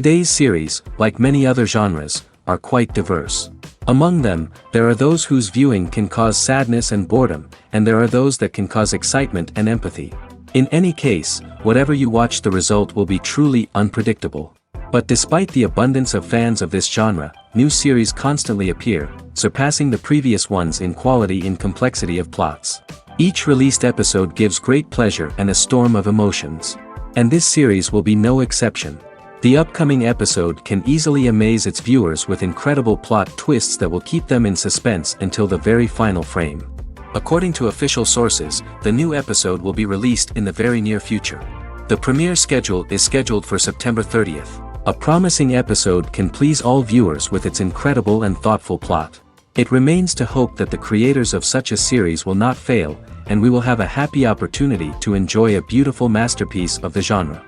Today's series, like many other genres, are quite diverse. Among them, there are those whose viewing can cause sadness and boredom, and there are those that can cause excitement and empathy. In any case, whatever you watch, the result will be truly unpredictable. But despite the abundance of fans of this genre, new series constantly appear, surpassing the previous ones in quality and complexity of plots. Each released episode gives great pleasure and a storm of emotions. And this series will be no exception. The upcoming episode can easily amaze its viewers with incredible plot twists that will keep them in suspense until the very final frame. According to official sources, the new episode will be released in the very near future. The premiere schedule is scheduled for September 30th. A promising episode can please all viewers with its incredible and thoughtful plot. It remains to hope that the creators of such a series will not fail, and we will have a happy opportunity to enjoy a beautiful masterpiece of the genre.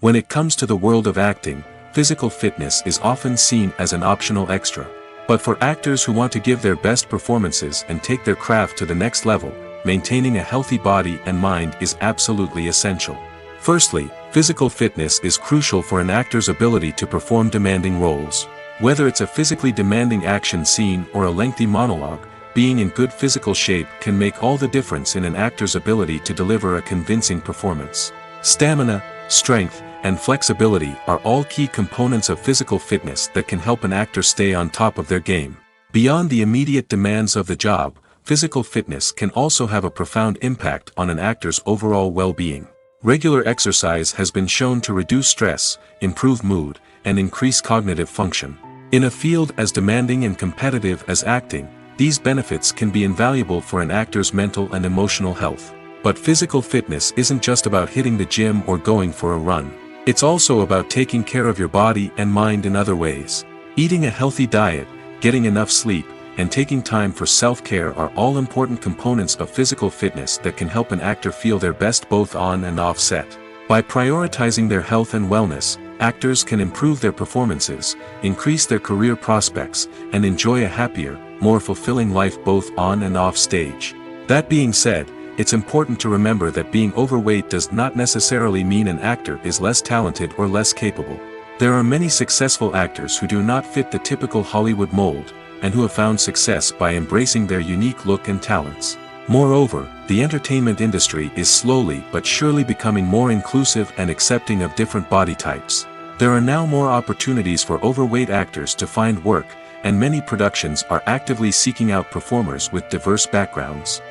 When it comes to the world of acting, physical fitness is often seen as an optional extra. But for actors who want to give their best performances and take their craft to the next level, maintaining a healthy body and mind is absolutely essential. Firstly, physical fitness is crucial for an actor's ability to perform demanding roles. Whether it's a physically demanding action scene or a lengthy monologue, being in good physical shape can make all the difference in an actor's ability to deliver a convincing performance. Stamina, strength, and flexibility are all key components of physical fitness that can help an actor stay on top of their game. Beyond the immediate demands of the job, physical fitness can also have a profound impact on an actor's overall well-being. Regular exercise has been shown to reduce stress, improve mood, and increase cognitive function. In a field as demanding and competitive as acting, these benefits can be invaluable for an actor's mental and emotional health. But physical fitness isn't just about hitting the gym or going for a run. It's also about taking care of your body and mind in other ways. Eating a healthy diet, getting enough sleep, and taking time for self-care are all important components of physical fitness that can help an actor feel their best both on and off set. By prioritizing their health and wellness, actors can improve their performances, increase their career prospects, and enjoy a happier, more fulfilling life both on and off stage. That being said, it's important to remember that being overweight does not necessarily mean an actor is less talented or less capable. There are many successful actors who do not fit the typical Hollywood mold, and who have found success by embracing their unique look and talents. Moreover, the entertainment industry is slowly but surely becoming more inclusive and accepting of different body types. There are now more opportunities for overweight actors to find work, and many productions are actively seeking out performers with diverse backgrounds.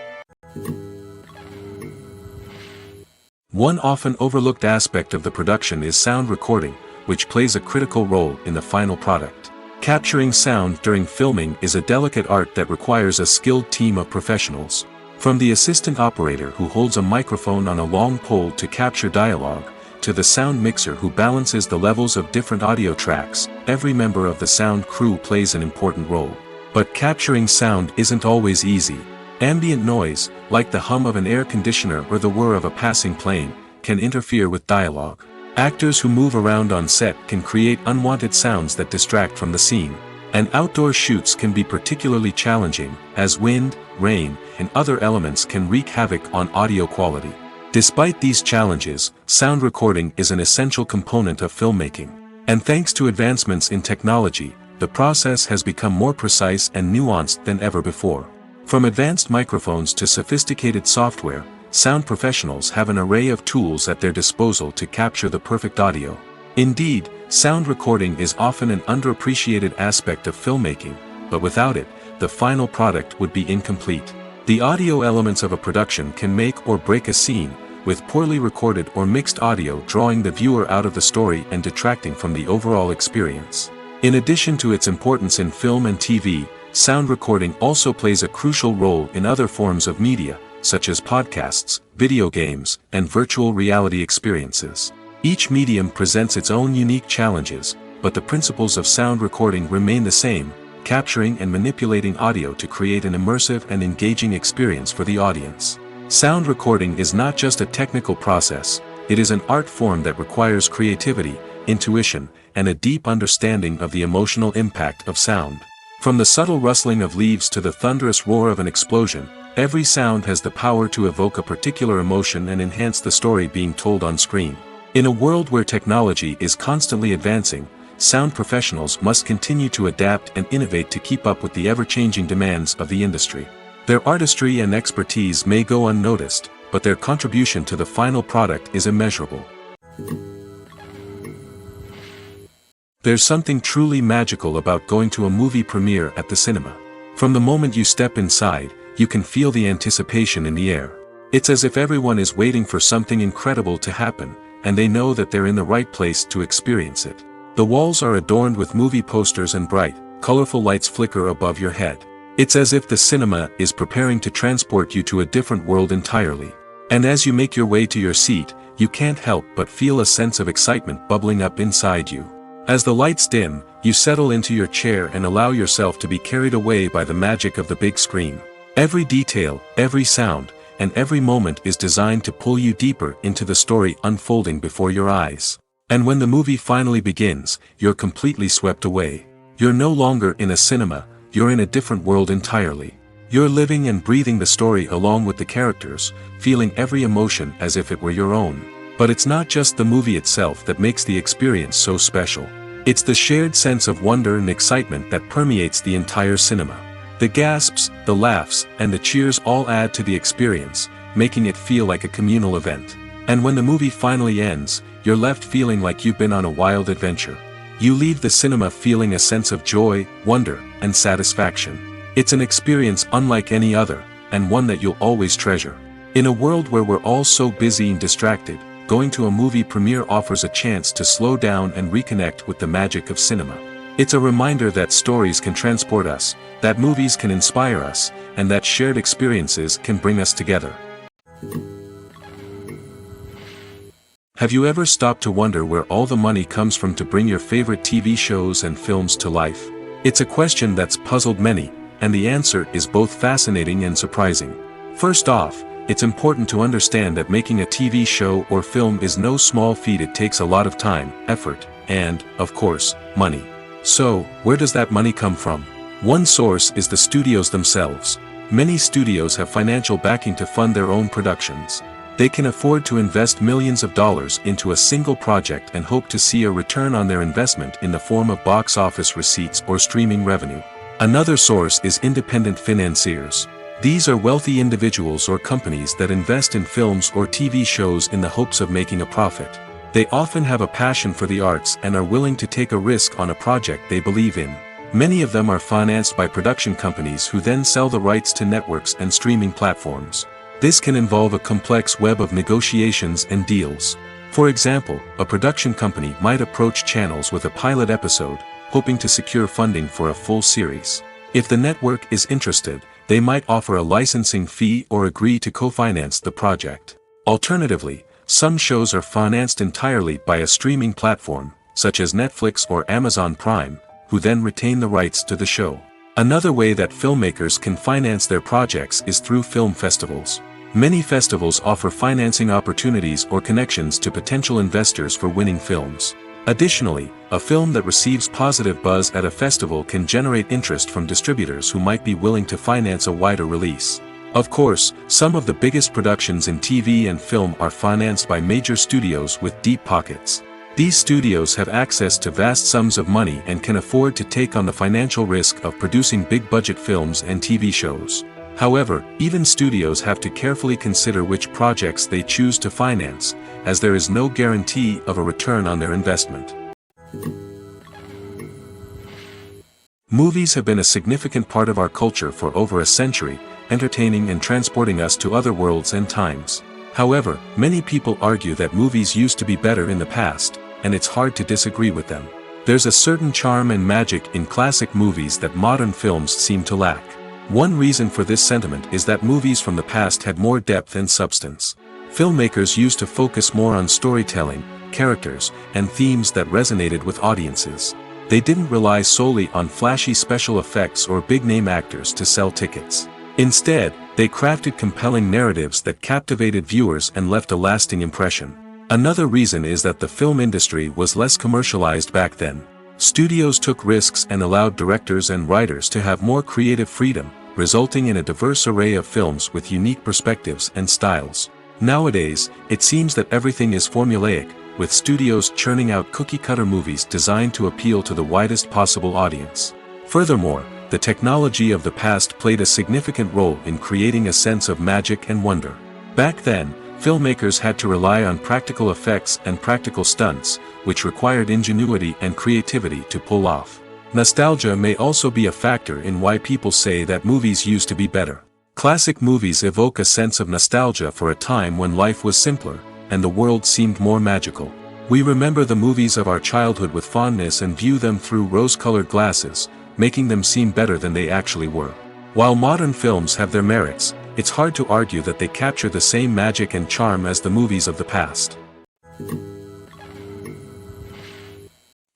One often overlooked aspect of the production is sound recording, which plays a critical role in the final product. Capturing sound during filming is a delicate art that requires a skilled team of professionals. From the assistant operator who holds a microphone on a long pole to capture dialogue, to the sound mixer who balances the levels of different audio tracks, every member of the sound crew plays an important role. But capturing sound isn't always easy. Ambient noise, like the hum of an air conditioner or the whir of a passing plane, can interfere with dialogue. Actors who move around on set can create unwanted sounds that distract from the scene. And outdoor shoots can be particularly challenging, as wind, rain, and other elements can wreak havoc on audio quality. Despite these challenges, sound recording is an essential component of filmmaking. And thanks to advancements in technology, the process has become more precise and nuanced than ever before. From advanced microphones to sophisticated software, sound professionals have an array of tools at their disposal to capture the perfect audio. Indeed, sound recording is often an underappreciated aspect of filmmaking, but without it, the final product would be incomplete. The audio elements of a production can make or break a scene, with poorly recorded or mixed audio drawing the viewer out of the story and detracting from the overall experience. In addition to its importance in film and TV, sound recording also plays a crucial role in other forms of media, such as podcasts, video games, and virtual reality experiences. Each medium presents its own unique challenges, but the principles of sound recording remain the same, capturing and manipulating audio to create an immersive and engaging experience for the audience. Sound recording is not just a technical process, it is an art form that requires creativity, intuition, and a deep understanding of the emotional impact of sound. From the subtle rustling of leaves to the thunderous roar of an explosion, every sound has the power to evoke a particular emotion and enhance the story being told on screen. In a world where technology is constantly advancing, sound professionals must continue to adapt and innovate to keep up with the ever-changing demands of the industry. Their artistry and expertise may go unnoticed, but their contribution to the final product is immeasurable. There's something truly magical about going to a movie premiere at the cinema. From the moment you step inside, you can feel the anticipation in the air. It's as if everyone is waiting for something incredible to happen, and they know that they're in the right place to experience it. The walls are adorned with movie posters and bright, colorful lights flicker above your head. It's as if the cinema is preparing to transport you to a different world entirely. And as you make your way to your seat, you can't help but feel a sense of excitement bubbling up inside you. As the lights dim, you settle into your chair and allow yourself to be carried away by the magic of the big screen. Every detail, every sound, and every moment is designed to pull you deeper into the story unfolding before your eyes. And when the movie finally begins, you're completely swept away. You're no longer in a cinema, you're in a different world entirely. You're living and breathing the story along with the characters, feeling every emotion as if it were your own. But it's not just the movie itself that makes the experience so special. It's the shared sense of wonder and excitement that permeates the entire cinema. The gasps, the laughs, and the cheers all add to the experience, making it feel like a communal event. And when the movie finally ends, you're left feeling like you've been on a wild adventure. You leave the cinema feeling a sense of joy, wonder, and satisfaction. It's an experience unlike any other, and one that you'll always treasure. In a world where we're all so busy and distracted, going to a movie premiere offers a chance to slow down and reconnect with the magic of cinema. It's a reminder that stories can transport us, that movies can inspire us, and that shared experiences can bring us together. Have you ever stopped to wonder where all the money comes from to bring your favorite TV shows and films to life? It's a question that's puzzled many, and the answer is both fascinating and surprising. First off, it's important to understand that making a TV show or film is no small feat. It takes a lot of time, effort, and, of course, money. So, where does that money come from? One source is the studios themselves. Many studios have financial backing to fund their own productions. They can afford to invest millions of dollars into a single project and hope to see a return on their investment in the form of box office receipts or streaming revenue. Another source is independent financiers. These are wealthy individuals or companies that invest in films or TV shows in the hopes of making a profit. They often have a passion for the arts and are willing to take a risk on a project they believe in. Many of them are financed by production companies who then sell the rights to networks and streaming platforms. This can involve a complex web of negotiations and deals. For example, a production company might approach channels with a pilot episode, hoping to secure funding for a full series. If the network is interested, they might offer a licensing fee or agree to co-finance the project. Alternatively, some shows are financed entirely by a streaming platform, such as Netflix or Amazon Prime, who then retain the rights to the show. Another way that filmmakers can finance their projects is through film festivals. Many festivals offer financing opportunities or connections to potential investors for winning films. Additionally, a film that receives positive buzz at a festival can generate interest from distributors who might be willing to finance a wider release. Of course, some of the biggest productions in TV and film are financed by major studios with deep pockets. These studios have access to vast sums of money and can afford to take on the financial risk of producing big-budget films and TV shows. However, even studios have to carefully consider which projects they choose to finance, as there is no guarantee of a return on their investment. Movies have been a significant part of our culture for over a century, entertaining and transporting us to other worlds and times. However, many people argue that movies used to be better in the past, and it's hard to disagree with them. There's a certain charm and magic in classic movies that modern films seem to lack. One reason for this sentiment is that movies from the past had more depth and substance. Filmmakers used to focus more on storytelling, characters, and themes that resonated with audiences. They didn't rely solely on flashy special effects or big-name actors to sell tickets. Instead, they crafted compelling narratives that captivated viewers and left a lasting impression. Another reason is that the film industry was less commercialized back then. Studios took risks and allowed directors and writers to have more creative freedom, resulting in a diverse array of films with unique perspectives and styles. Nowadays, it seems that everything is formulaic, with studios churning out cookie-cutter movies designed to appeal to the widest possible audience. Furthermore, the technology of the past played a significant role in creating a sense of magic and wonder. Back then, filmmakers had to rely on practical effects and practical stunts, which required ingenuity and creativity to pull off. Nostalgia may also be a factor in why people say that movies used to be better. Classic movies evoke a sense of nostalgia for a time when life was simpler, and the world seemed more magical. We remember the movies of our childhood with fondness and view them through rose-colored glasses, making them seem better than they actually were. While modern films have their merits, it's hard to argue that they capture the same magic and charm as the movies of the past.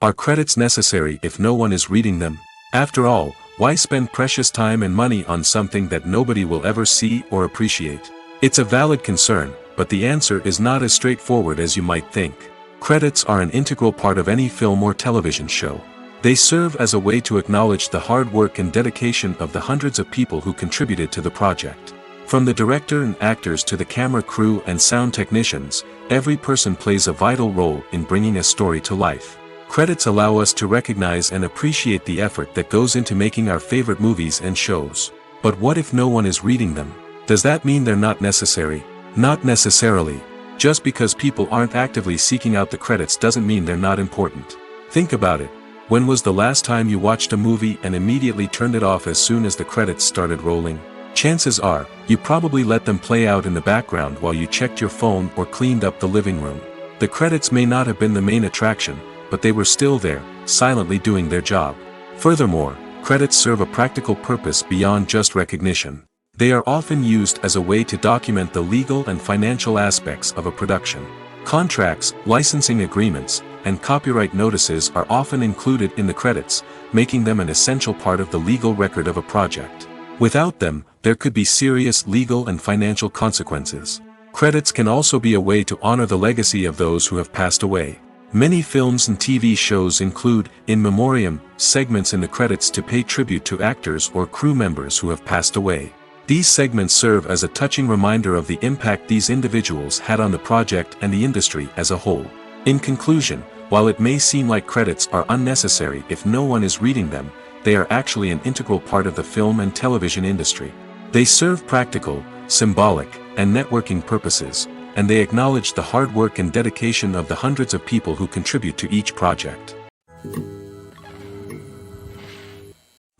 Are credits necessary if no one is reading them? After all, why spend precious time and money on something that nobody will ever see or appreciate? It's a valid concern, but the answer is not as straightforward as you might think. Credits are an integral part of any film or television show. They serve as a way to acknowledge the hard work and dedication of the hundreds of people who contributed to the project. From the director and actors to the camera crew and sound technicians, every person plays a vital role in bringing a story to life. Credits allow us to recognize and appreciate the effort that goes into making our favorite movies and shows. But what if no one is reading them? Does that mean they're not necessary? Not necessarily. Just because people aren't actively seeking out the credits doesn't mean they're not important. Think about it. When was the last time you watched a movie and immediately turned it off as soon as the credits started rolling? Chances are, you probably let them play out in the background while you checked your phone or cleaned up the living room. The credits may not have been the main attraction, but they were still there, silently doing their job. Furthermore, credits serve a practical purpose beyond just recognition. They are often used as a way to document the legal and financial aspects of a production. Contracts, licensing agreements, and copyright notices are often included in the credits, making them an essential part of the legal record of a project. Without them, there could be serious legal and financial consequences. Credits can also be a way to honor the legacy of those who have passed away. Many films and TV shows include, in memoriam, segments in the credits to pay tribute to actors or crew members who have passed away. These segments serve as a touching reminder of the impact these individuals had on the project and the industry as a whole. In conclusion, while it may seem like credits are unnecessary if no one is reading them, they are actually an integral part of the film and television industry. They serve practical, symbolic, and networking purposes, and they acknowledge the hard work and dedication of the hundreds of people who contribute to each project.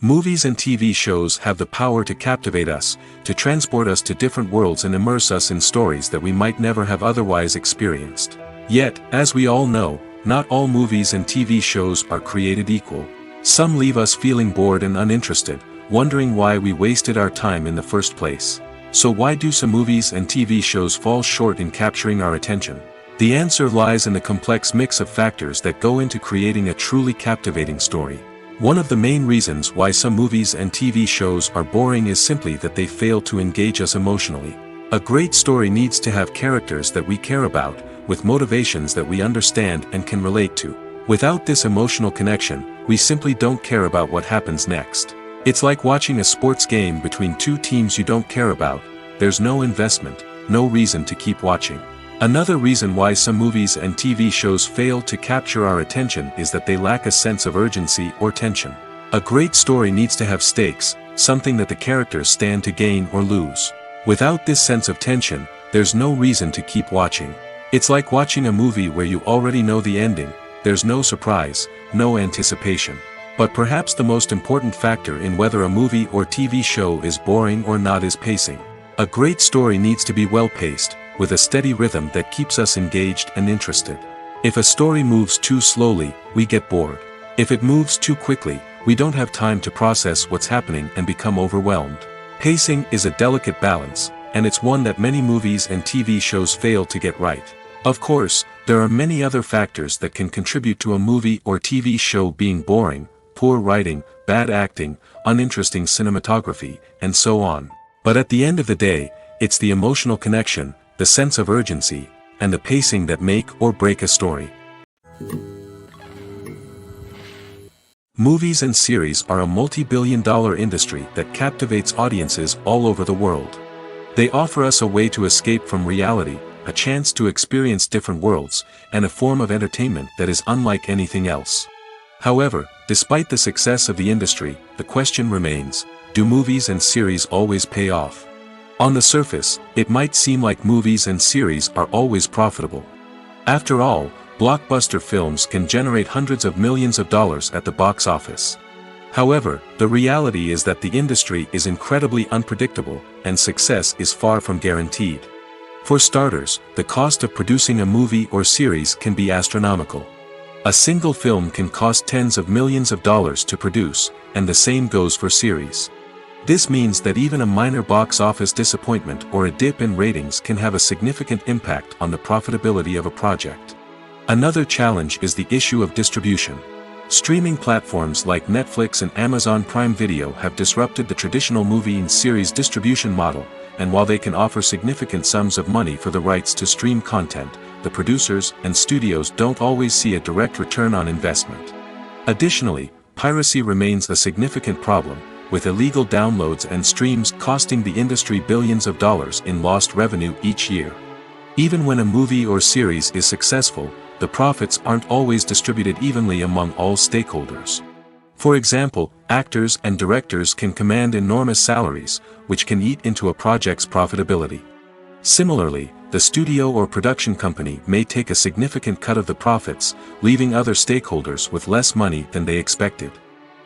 Movies and TV shows have the power to captivate us, to transport us to different worlds and immerse us in stories that we might never have otherwise experienced. Yet, as we all know, not all movies and TV shows are created equal. Some leave us feeling bored and uninterested, wondering why we wasted our time in the first place. So why do some movies and TV shows fall short in capturing our attention? The answer lies in the complex mix of factors that go into creating a truly captivating story. One of the main reasons why some movies and TV shows are boring is simply that they fail to engage us emotionally. A great story needs to have characters that we care about, with motivations that we understand and can relate to. Without this emotional connection, we simply don't care about what happens next. It's like watching a sports game between two teams you don't care about. There's no investment, no reason to keep watching. Another reason why some movies and TV shows fail to capture our attention is that they lack a sense of urgency or tension. A great story needs to have stakes, something that the characters stand to gain or lose. Without this sense of tension, there's no reason to keep watching. It's like watching a movie where you already know the ending, there's no surprise, no anticipation. But perhaps the most important factor in whether a movie or TV show is boring or not is pacing. A great story needs to be well-paced, with a steady rhythm that keeps us engaged and interested. If a story moves too slowly, we get bored. If it moves too quickly, we don't have time to process what's happening and become overwhelmed. Pacing is a delicate balance, and it's one that many movies and TV shows fail to get right. Of course, there are many other factors that can contribute to a movie or TV show being boring: poor writing, bad acting, uninteresting cinematography, and so on. But at the end of the day, it's the emotional connection, the sense of urgency, and the pacing that make or break a story. Movies and series are a multi-billion-dollar industry that captivates audiences all over the world. They offer us a way to escape from reality, a chance to experience different worlds, and a form of entertainment that is unlike anything else. However, despite the success of the industry, the question remains: do movies and series always pay off? On the surface, it might seem like movies and series are always profitable. After all, blockbuster films can generate hundreds of millions of dollars at the box office. However, the reality is that the industry is incredibly unpredictable, and success is far from guaranteed. For starters, the cost of producing a movie or series can be astronomical. A single film can cost tens of millions of dollars to produce, and the same goes for series. This means that even a minor box office disappointment or a dip in ratings can have a significant impact on the profitability of a project. Another challenge is the issue of distribution. Streaming platforms like Netflix and Amazon Prime Video have disrupted the traditional movie and series distribution model, and while they can offer significant sums of money for the rights to stream content, the producers and studios don't always see a direct return on investment. Additionally, piracy remains a significant problem, with illegal downloads and streams costing the industry billions of dollars in lost revenue each year. Even when a movie or series is successful, the profits aren't always distributed evenly among all stakeholders. For example, actors and directors can command enormous salaries, which can eat into a project's profitability. Similarly, the studio or production company may take a significant cut of the profits, leaving other stakeholders with less money than they expected.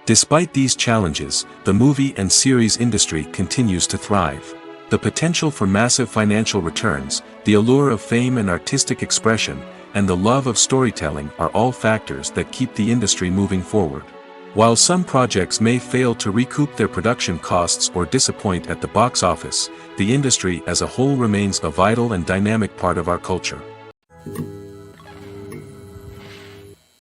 Despite these challenges, the movie and series industry continues to thrive. The potential for massive financial returns, the allure of fame and artistic expression, and the love of storytelling are all factors that keep the industry moving forward. While some projects may fail to recoup their production costs or disappoint at the box office, the industry as a whole remains a vital and dynamic part of our culture.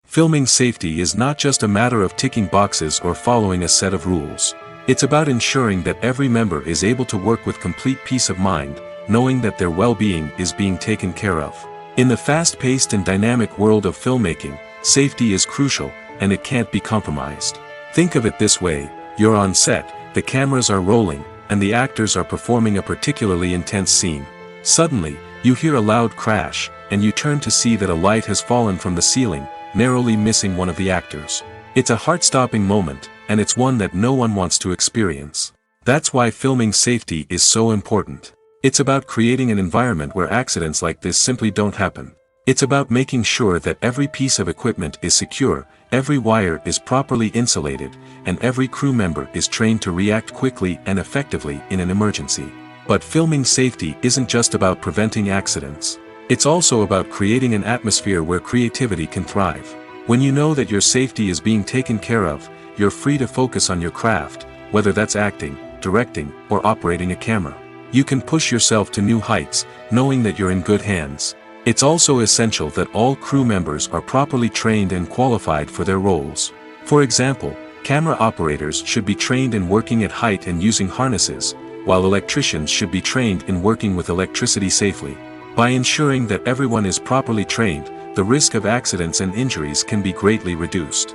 Filming safety is not just a matter of ticking boxes or following a set of rules. It's about ensuring that every member is able to work with complete peace of mind, knowing that their well-being is being taken care of. In the fast-paced and dynamic world of filmmaking, safety is crucial, and it can't be compromised. Think of it this way: you're on set, the cameras are rolling, and the actors are performing a particularly intense scene. Suddenly, you hear a loud crash, and you turn to see that a light has fallen from the ceiling, narrowly missing one of the actors. It's a heart-stopping moment, and it's one that no one wants to experience. That's why filming safety is so important. It's about creating an environment where accidents like this simply don't happen. It's about making sure that every piece of equipment is secure, every wire is properly insulated, and every crew member is trained to react quickly and effectively in an emergency. But filming safety isn't just about preventing accidents. It's also about creating an atmosphere where creativity can thrive. When you know that your safety is being taken care of, you're free to focus on your craft, whether that's acting, directing, or operating a camera. You can push yourself to new heights, knowing that you're in good hands. It's also essential that all crew members are properly trained and qualified for their roles. For example, camera operators should be trained in working at height and using harnesses, while electricians should be trained in working with electricity safely. By ensuring that everyone is properly trained, the risk of accidents and injuries can be greatly reduced.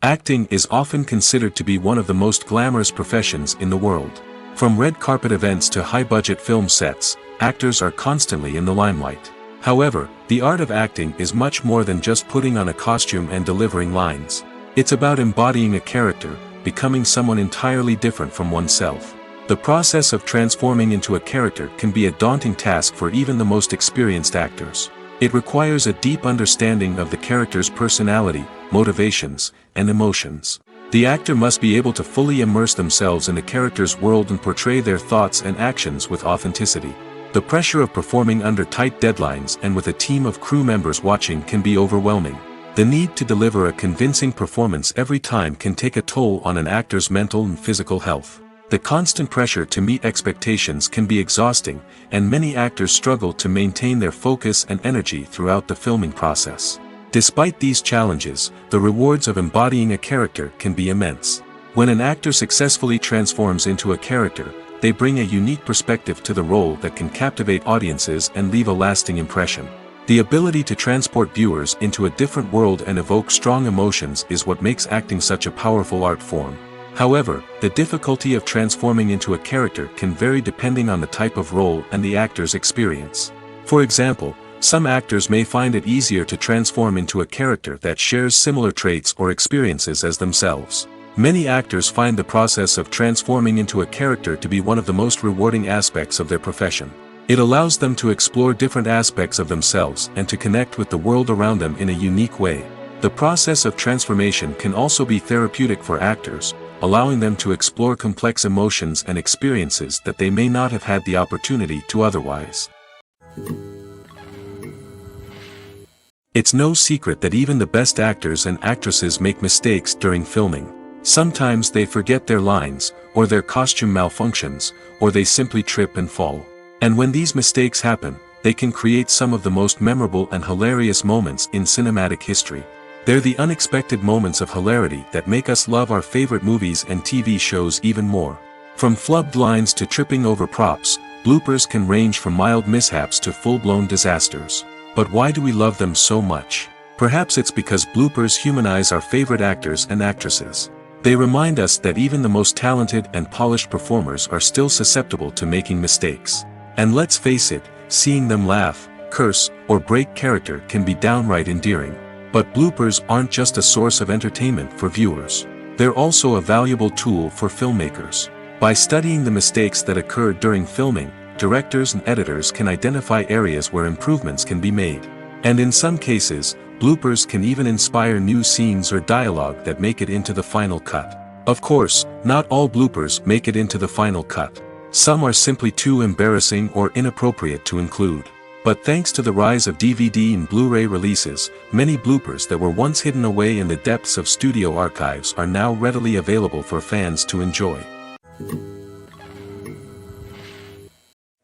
Acting is often considered to be one of the most glamorous professions in the world. From red carpet events to high-budget film sets, actors are constantly in the limelight. However, the art of acting is much more than just putting on a costume and delivering lines. It's about embodying a character, becoming someone entirely different from oneself. The process of transforming into a character can be a daunting task for even the most experienced actors. It requires a deep understanding of the character's personality, motivations, and emotions. The actor must be able to fully immerse themselves in the character's world and portray their thoughts and actions with authenticity. The pressure of performing under tight deadlines and with a team of crew members watching can be overwhelming. The need to deliver a convincing performance every time can take a toll on an actor's mental and physical health. The constant pressure to meet expectations can be exhausting, and many actors struggle to maintain their focus and energy throughout the filming process. Despite these challenges, the rewards of embodying a character can be immense. When an actor successfully transforms into a character, they bring a unique perspective to the role that can captivate audiences and leave a lasting impression. The ability to transport viewers into a different world and evoke strong emotions is what makes acting such a powerful art form. However, the difficulty of transforming into a character can vary depending on the type of role and the actor's experience. For example, some actors may find it easier to transform into a character that shares similar traits or experiences as themselves. Many actors find the process of transforming into a character to be one of the most rewarding aspects of their profession. It allows them to explore different aspects of themselves and to connect with the world around them in a unique way. The process of transformation can also be therapeutic for actors, allowing them to explore complex emotions and experiences that they may not have had the opportunity to otherwise. It's no secret that even the best actors and actresses make mistakes during filming. Sometimes they forget their lines, or their costume malfunctions, or they simply trip and fall. And when these mistakes happen, they can create some of the most memorable and hilarious moments in cinematic history. They're the unexpected moments of hilarity that make us love our favorite movies and TV shows even more. From flubbed lines to tripping over props, bloopers can range from mild mishaps to full-blown disasters. But why do we love them so much? Perhaps it's because bloopers humanize our favorite actors and actresses. They remind us that even the most talented and polished performers are still susceptible to making mistakes. And let's face it, seeing them laugh, curse, or break character can be downright endearing. But bloopers aren't just a source of entertainment for viewers. They're also a valuable tool for filmmakers. By studying the mistakes that occur during filming, directors and editors can identify areas where improvements can be made. And in some cases, bloopers can even inspire new scenes or dialogue that make it into the final cut. Of course, not all bloopers make it into the final cut. Some are simply too embarrassing or inappropriate to include. But thanks to the rise of DVD and Blu-ray releases, many bloopers that were once hidden away in the depths of studio archives are now readily available for fans to enjoy.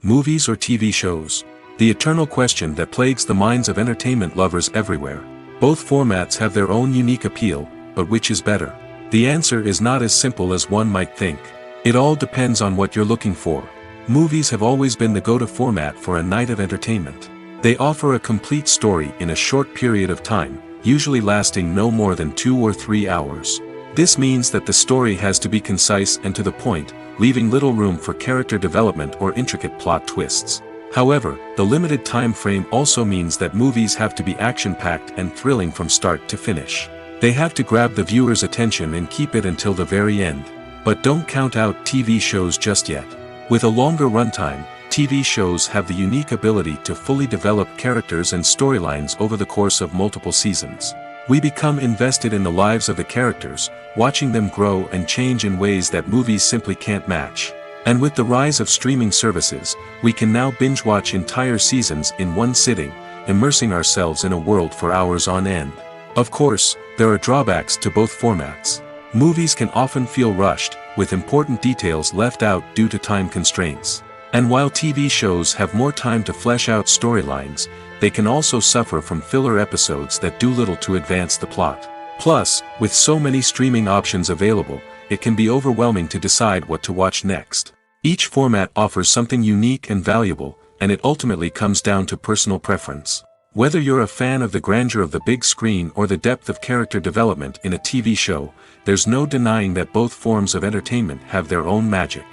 Movies or TV shows? The eternal question that plagues the minds of entertainment lovers everywhere. Both formats have their own unique appeal, but which is better? The answer is not as simple as one might think. It all depends on what you're looking for. Movies have always been the go-to format for a night of entertainment. They offer a complete story in a short period of time, usually lasting no more than 2 or 3 hours. This means that the story has to be concise and to the point, leaving little room for character development or intricate plot twists. However, the limited time frame also means that movies have to be action-packed and thrilling from start to finish. They have to grab the viewer's attention and keep it until the very end. But don't count out TV shows just yet. With a longer runtime, TV shows have the unique ability to fully develop characters and storylines over the course of multiple seasons. We become invested in the lives of the characters, watching them grow and change in ways that movies simply can't match. And with the rise of streaming services, we can now binge-watch entire seasons in one sitting, immersing ourselves in a world for hours on end. Of course, there are drawbacks to both formats. Movies can often feel rushed, with important details left out due to time constraints. And while TV shows have more time to flesh out storylines, they can also suffer from filler episodes that do little to advance the plot. Plus, with so many streaming options available, it can be overwhelming to decide what to watch next. Each format offers something unique and valuable, and it ultimately comes down to personal preference. Whether you're a fan of the grandeur of the big screen or the depth of character development in a TV show, there's no denying that both forms of entertainment have their own magic.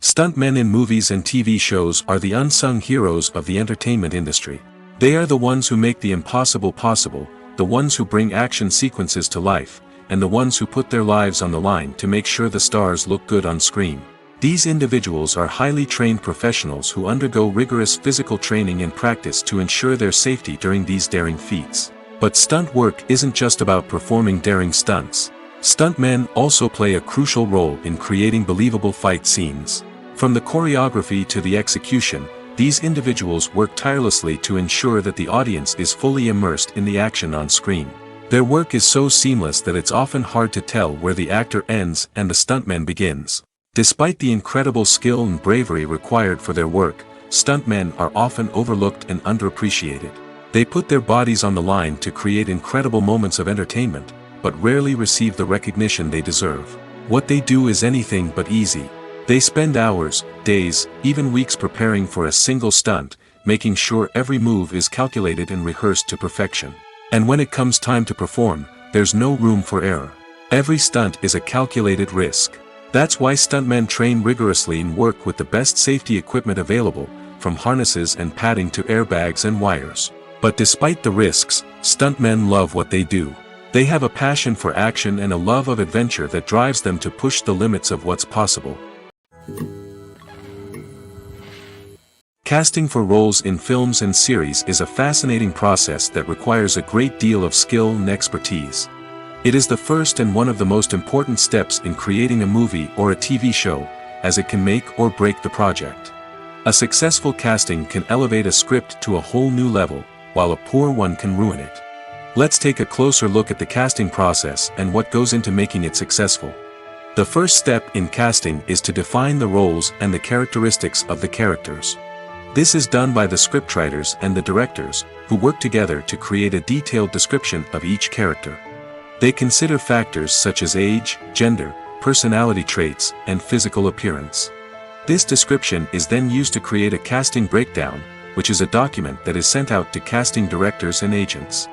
Stuntmen in movies and TV shows are the unsung heroes of the entertainment industry. They are the ones who make the impossible possible, the ones who bring action sequences to life, and the ones who put their lives on the line to make sure the stars look good on screen. These individuals are highly trained professionals who undergo rigorous physical training and practice to ensure their safety during these daring feats. But stunt work isn't just about performing daring stunts. Stuntmen also play a crucial role in creating believable fight scenes. From the choreography to the execution, these individuals work tirelessly to ensure that the audience is fully immersed in the action on screen. Their work is so seamless that it's often hard to tell where the actor ends and the stuntman begins. Despite the incredible skill and bravery required for their work, stuntmen are often overlooked and underappreciated. They put their bodies on the line to create incredible moments of entertainment, but rarely receive the recognition they deserve. What they do is anything but easy. They spend hours, days, even weeks preparing for a single stunt, making sure every move is calculated and rehearsed to perfection. And when it comes time to perform, there's no room for error. Every stunt is a calculated risk. That's why stuntmen train rigorously and work with the best safety equipment available, from harnesses and padding to airbags and wires. But despite the risks, stuntmen love what they do. They have a passion for action and a love of adventure that drives them to push the limits of what's possible. Casting for roles in films and series is a fascinating process that requires a great deal of skill and expertise. It is the first and one of the most important steps in creating a movie or a TV show, as it can make or break the project. A successful casting can elevate a script to a whole new level, while a poor one can ruin it. Let's take a closer look at the casting process and what goes into making it successful. The first step in casting is to define the roles and the characteristics of the characters. This is done by the scriptwriters and the directors, who work together to create a detailed description of each character. They consider factors such as age, gender, personality traits, and physical appearance. This description is then used to create a casting breakdown, which is a document that is sent out to casting directors and agents.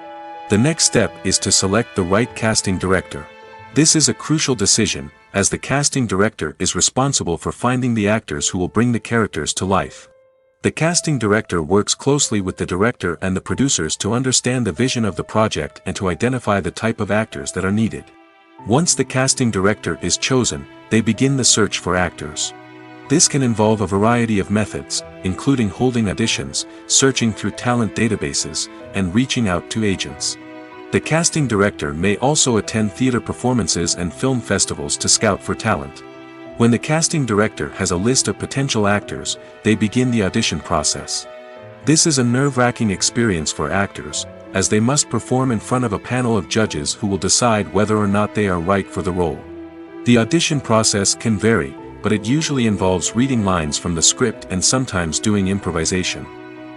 The next step is to select the right casting director. This is a crucial decision, as the casting director is responsible for finding the actors who will bring the characters to life. The casting director works closely with the director and the producers to understand the vision of the project and to identify the type of actors that are needed. Once the casting director is chosen, they begin the search for actors. This can involve a variety of methods, including holding auditions, searching through talent databases, and reaching out to agents. The casting director may also attend theater performances and film festivals to scout for talent. When the casting director has a list of potential actors, they begin the audition process. This is a nerve-wracking experience for actors, as they must perform in front of a panel of judges who will decide whether or not they are right for the role. The audition process can vary, but it usually involves reading lines from the script and sometimes doing improvisation.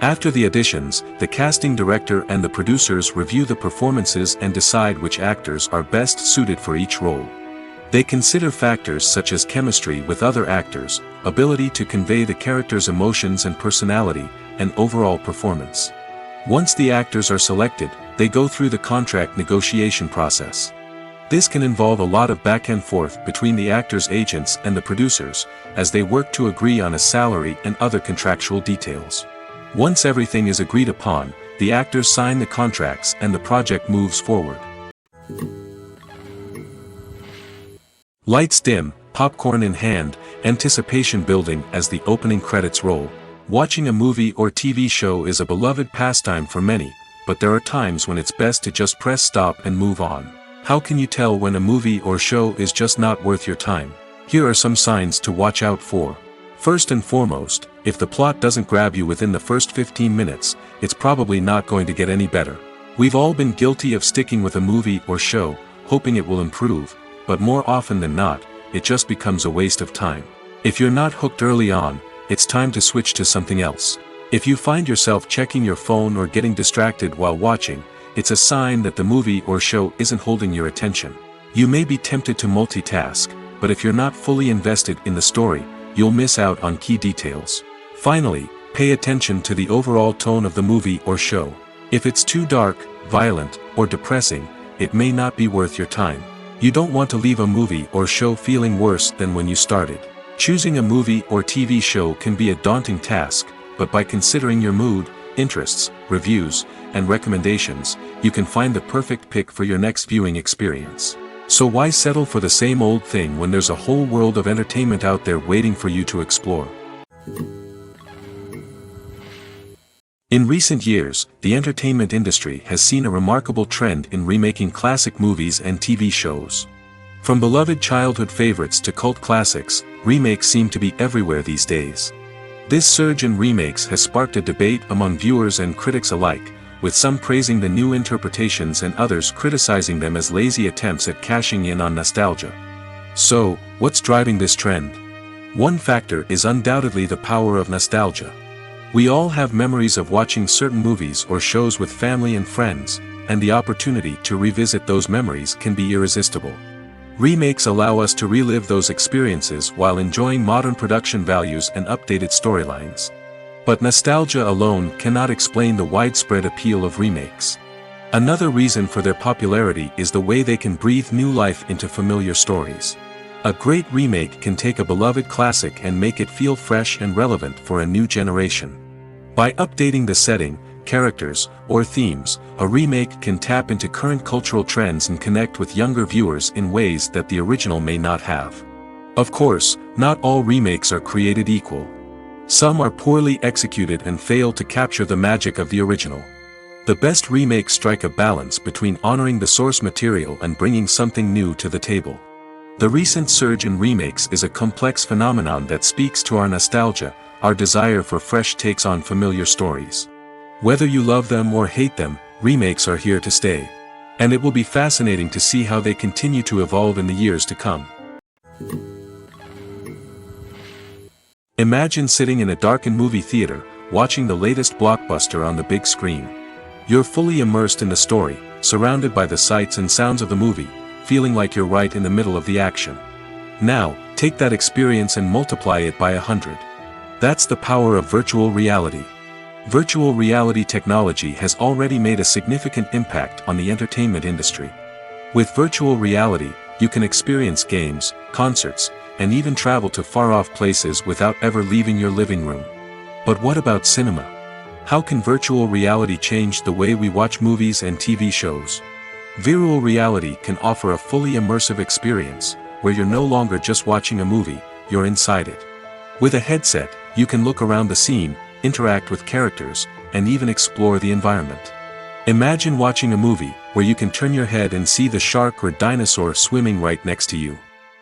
After the auditions, the casting director and the producers review the performances and decide which actors are best suited for each role. They consider factors such as chemistry with other actors, ability to convey the character's emotions and personality, and overall performance. Once the actors are selected, they go through the contract negotiation process. This can involve a lot of back and forth between the actors' agents and the producers, as they work to agree on a salary and other contractual details. Once everything is agreed upon, the actors sign the contracts and the project moves forward. Lights dim, popcorn in hand, anticipation building as the opening credits roll. Watching a movie or TV show is a beloved pastime for many, but there are times when it's best to just press stop and move on. How can you tell when a movie or show is just not worth your time? Here are some signs to watch out for. First and foremost, if the plot doesn't grab you within the first 15 minutes, it's probably not going to get any better. We've all been guilty of sticking with a movie or show, hoping it will improve, but more often than not, it just becomes a waste of time. If you're not hooked early on, it's time to switch to something else. If you find yourself checking your phone or getting distracted while watching, it's a sign that the movie or show isn't holding your attention. You may be tempted to multitask, but if you're not fully invested in the story, you'll miss out on key details. Finally, pay attention to the overall tone of the movie or show. If it's too dark, violent, or depressing, it may not be worth your time. You don't want to leave a movie or show feeling worse than when you started. Choosing a movie or TV show can be a daunting task, but by considering your mood, interests, reviews, and recommendations, you can find the perfect pick for your next viewing experience. So why settle for the same old thing when there's a whole world of entertainment out there waiting for you to explore? In recent years, the entertainment industry has seen a remarkable trend in remaking classic movies and TV shows. From beloved childhood favorites to cult classics, remakes seem to be everywhere these days. This surge in remakes has sparked a debate among viewers and critics alike, with some praising the new interpretations and others criticizing them as lazy attempts at cashing in on nostalgia. So, what's driving this trend? One factor is undoubtedly the power of nostalgia. We all have memories of watching certain movies or shows with family and friends, and the opportunity to revisit those memories can be irresistible. Remakes allow us to relive those experiences while enjoying modern production values and updated storylines. But nostalgia alone cannot explain the widespread appeal of remakes. Another reason for their popularity is the way they can breathe new life into familiar stories. A great remake can take a beloved classic and make it feel fresh and relevant for a new generation. By updating the setting, characters, or themes, a remake can tap into current cultural trends and connect with younger viewers in ways that the original may not have. Of course, not all remakes are created equal. Some are poorly executed and fail to capture the magic of the original. The best remakes strike a balance between honoring the source material and bringing something new to the table. The recent surge in remakes is a complex phenomenon that speaks to our nostalgia, our desire for fresh takes on familiar stories. Whether you love them or hate them, remakes are here to stay. And it will be fascinating to see how they continue to evolve in the years to come. Imagine sitting in a darkened movie theater, watching the latest blockbuster on the big screen. You're fully immersed in the story, surrounded by the sights and sounds of the movie, feeling like you're right in the middle of the action. Now, take that experience and multiply it by 100. That's the power of virtual reality. Virtual reality technology has already made a significant impact on the entertainment industry. With virtual reality, you can experience games, concerts, and even travel to far-off places without ever leaving your living room. But what about cinema? How can virtual reality change the way we watch movies and TV shows? Virtual reality can offer a fully immersive experience, where you're no longer just watching a movie, you're inside it. With a headset, you can look around the scene, interact with characters, and even explore the environment. Imagine watching a movie where you can turn your head and see the shark or dinosaur swimming right next to you.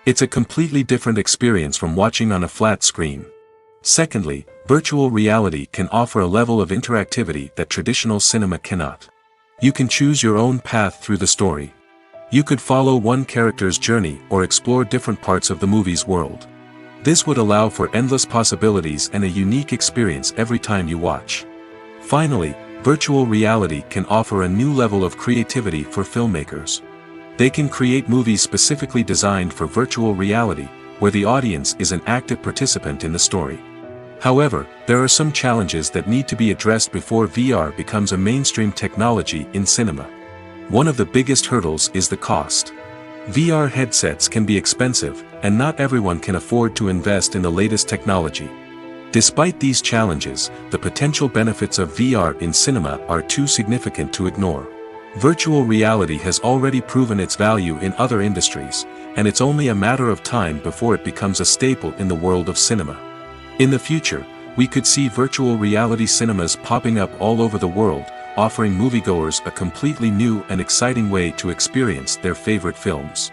It's a completely different experience from watching on a flat screen. Secondly, virtual reality can offer a level of interactivity that traditional cinema cannot. You can choose your own path through the story. You could follow one character's journey or explore different parts of the movie's world. This would allow for endless possibilities and a unique experience every time you watch. Finally, virtual reality can offer a new level of creativity for filmmakers. They can create movies specifically designed for virtual reality, where the audience is an active participant in the story. However, there are some challenges that need to be addressed before VR becomes a mainstream technology in cinema. One of the biggest hurdles is the cost. VR headsets can be expensive, and not everyone can afford to invest in the latest technology. Despite these challenges, the potential benefits of VR in cinema are too significant to ignore. Virtual reality has already proven its value in other industries, and it's only a matter of time before it becomes a staple in the world of cinema. In the future, we could see virtual reality cinemas popping up all over the world, offering moviegoers a completely new and exciting way to experience their favorite films.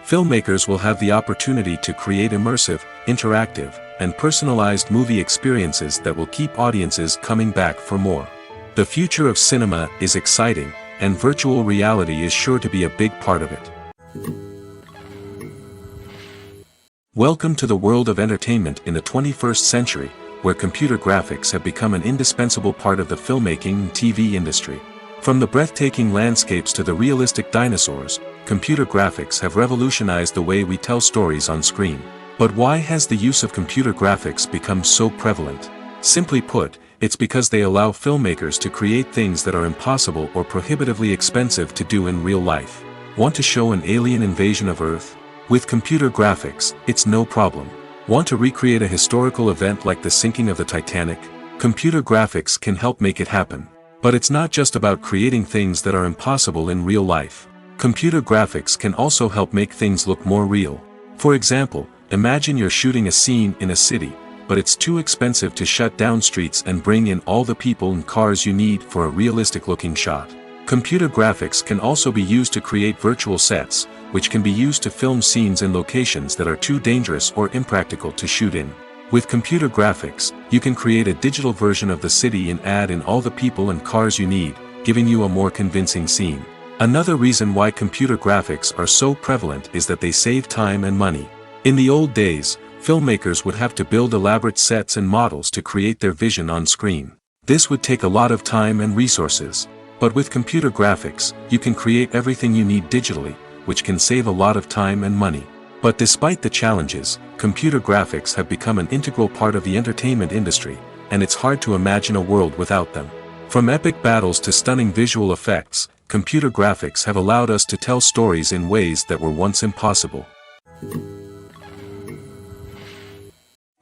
Filmmakers will have the opportunity to create immersive, interactive, and personalized movie experiences that will keep audiences coming back for more. The future of cinema is exciting, and virtual reality is sure to be a big part of it. Welcome to the world of entertainment in the 21st century, where computer graphics have become an indispensable part of the filmmaking and TV industry. From the breathtaking landscapes to the realistic dinosaurs, computer graphics have revolutionized the way we tell stories on screen. But why has the use of computer graphics become so prevalent? Simply put, it's because they allow filmmakers to create things that are impossible or prohibitively expensive to do in real life. Want to show an alien invasion of Earth? With computer graphics, it's no problem. Want to recreate a historical event like the sinking of the Titanic? Computer graphics can help make it happen. But it's not just about creating things that are impossible in real life. Computer graphics can also help make things look more real. For example, imagine you're shooting a scene in a city, but it's too expensive to shut down streets and bring in all the people and cars you need for a realistic-looking shot. Computer graphics can also be used to create virtual sets, which can be used to film scenes in locations that are too dangerous or impractical to shoot in. With computer graphics, you can create a digital version of the city and add in all the people and cars you need, giving you a more convincing scene. Another reason why computer graphics are so prevalent is that they save time and money. In the old days, filmmakers would have to build elaborate sets and models to create their vision on screen. This would take a lot of time and resources. But with computer graphics, you can create everything you need digitally, which can save a lot of time and money. But despite the challenges, computer graphics have become an integral part of the entertainment industry, and it's hard to imagine a world without them. From epic battles to stunning visual effects, computer graphics have allowed us to tell stories in ways that were once impossible.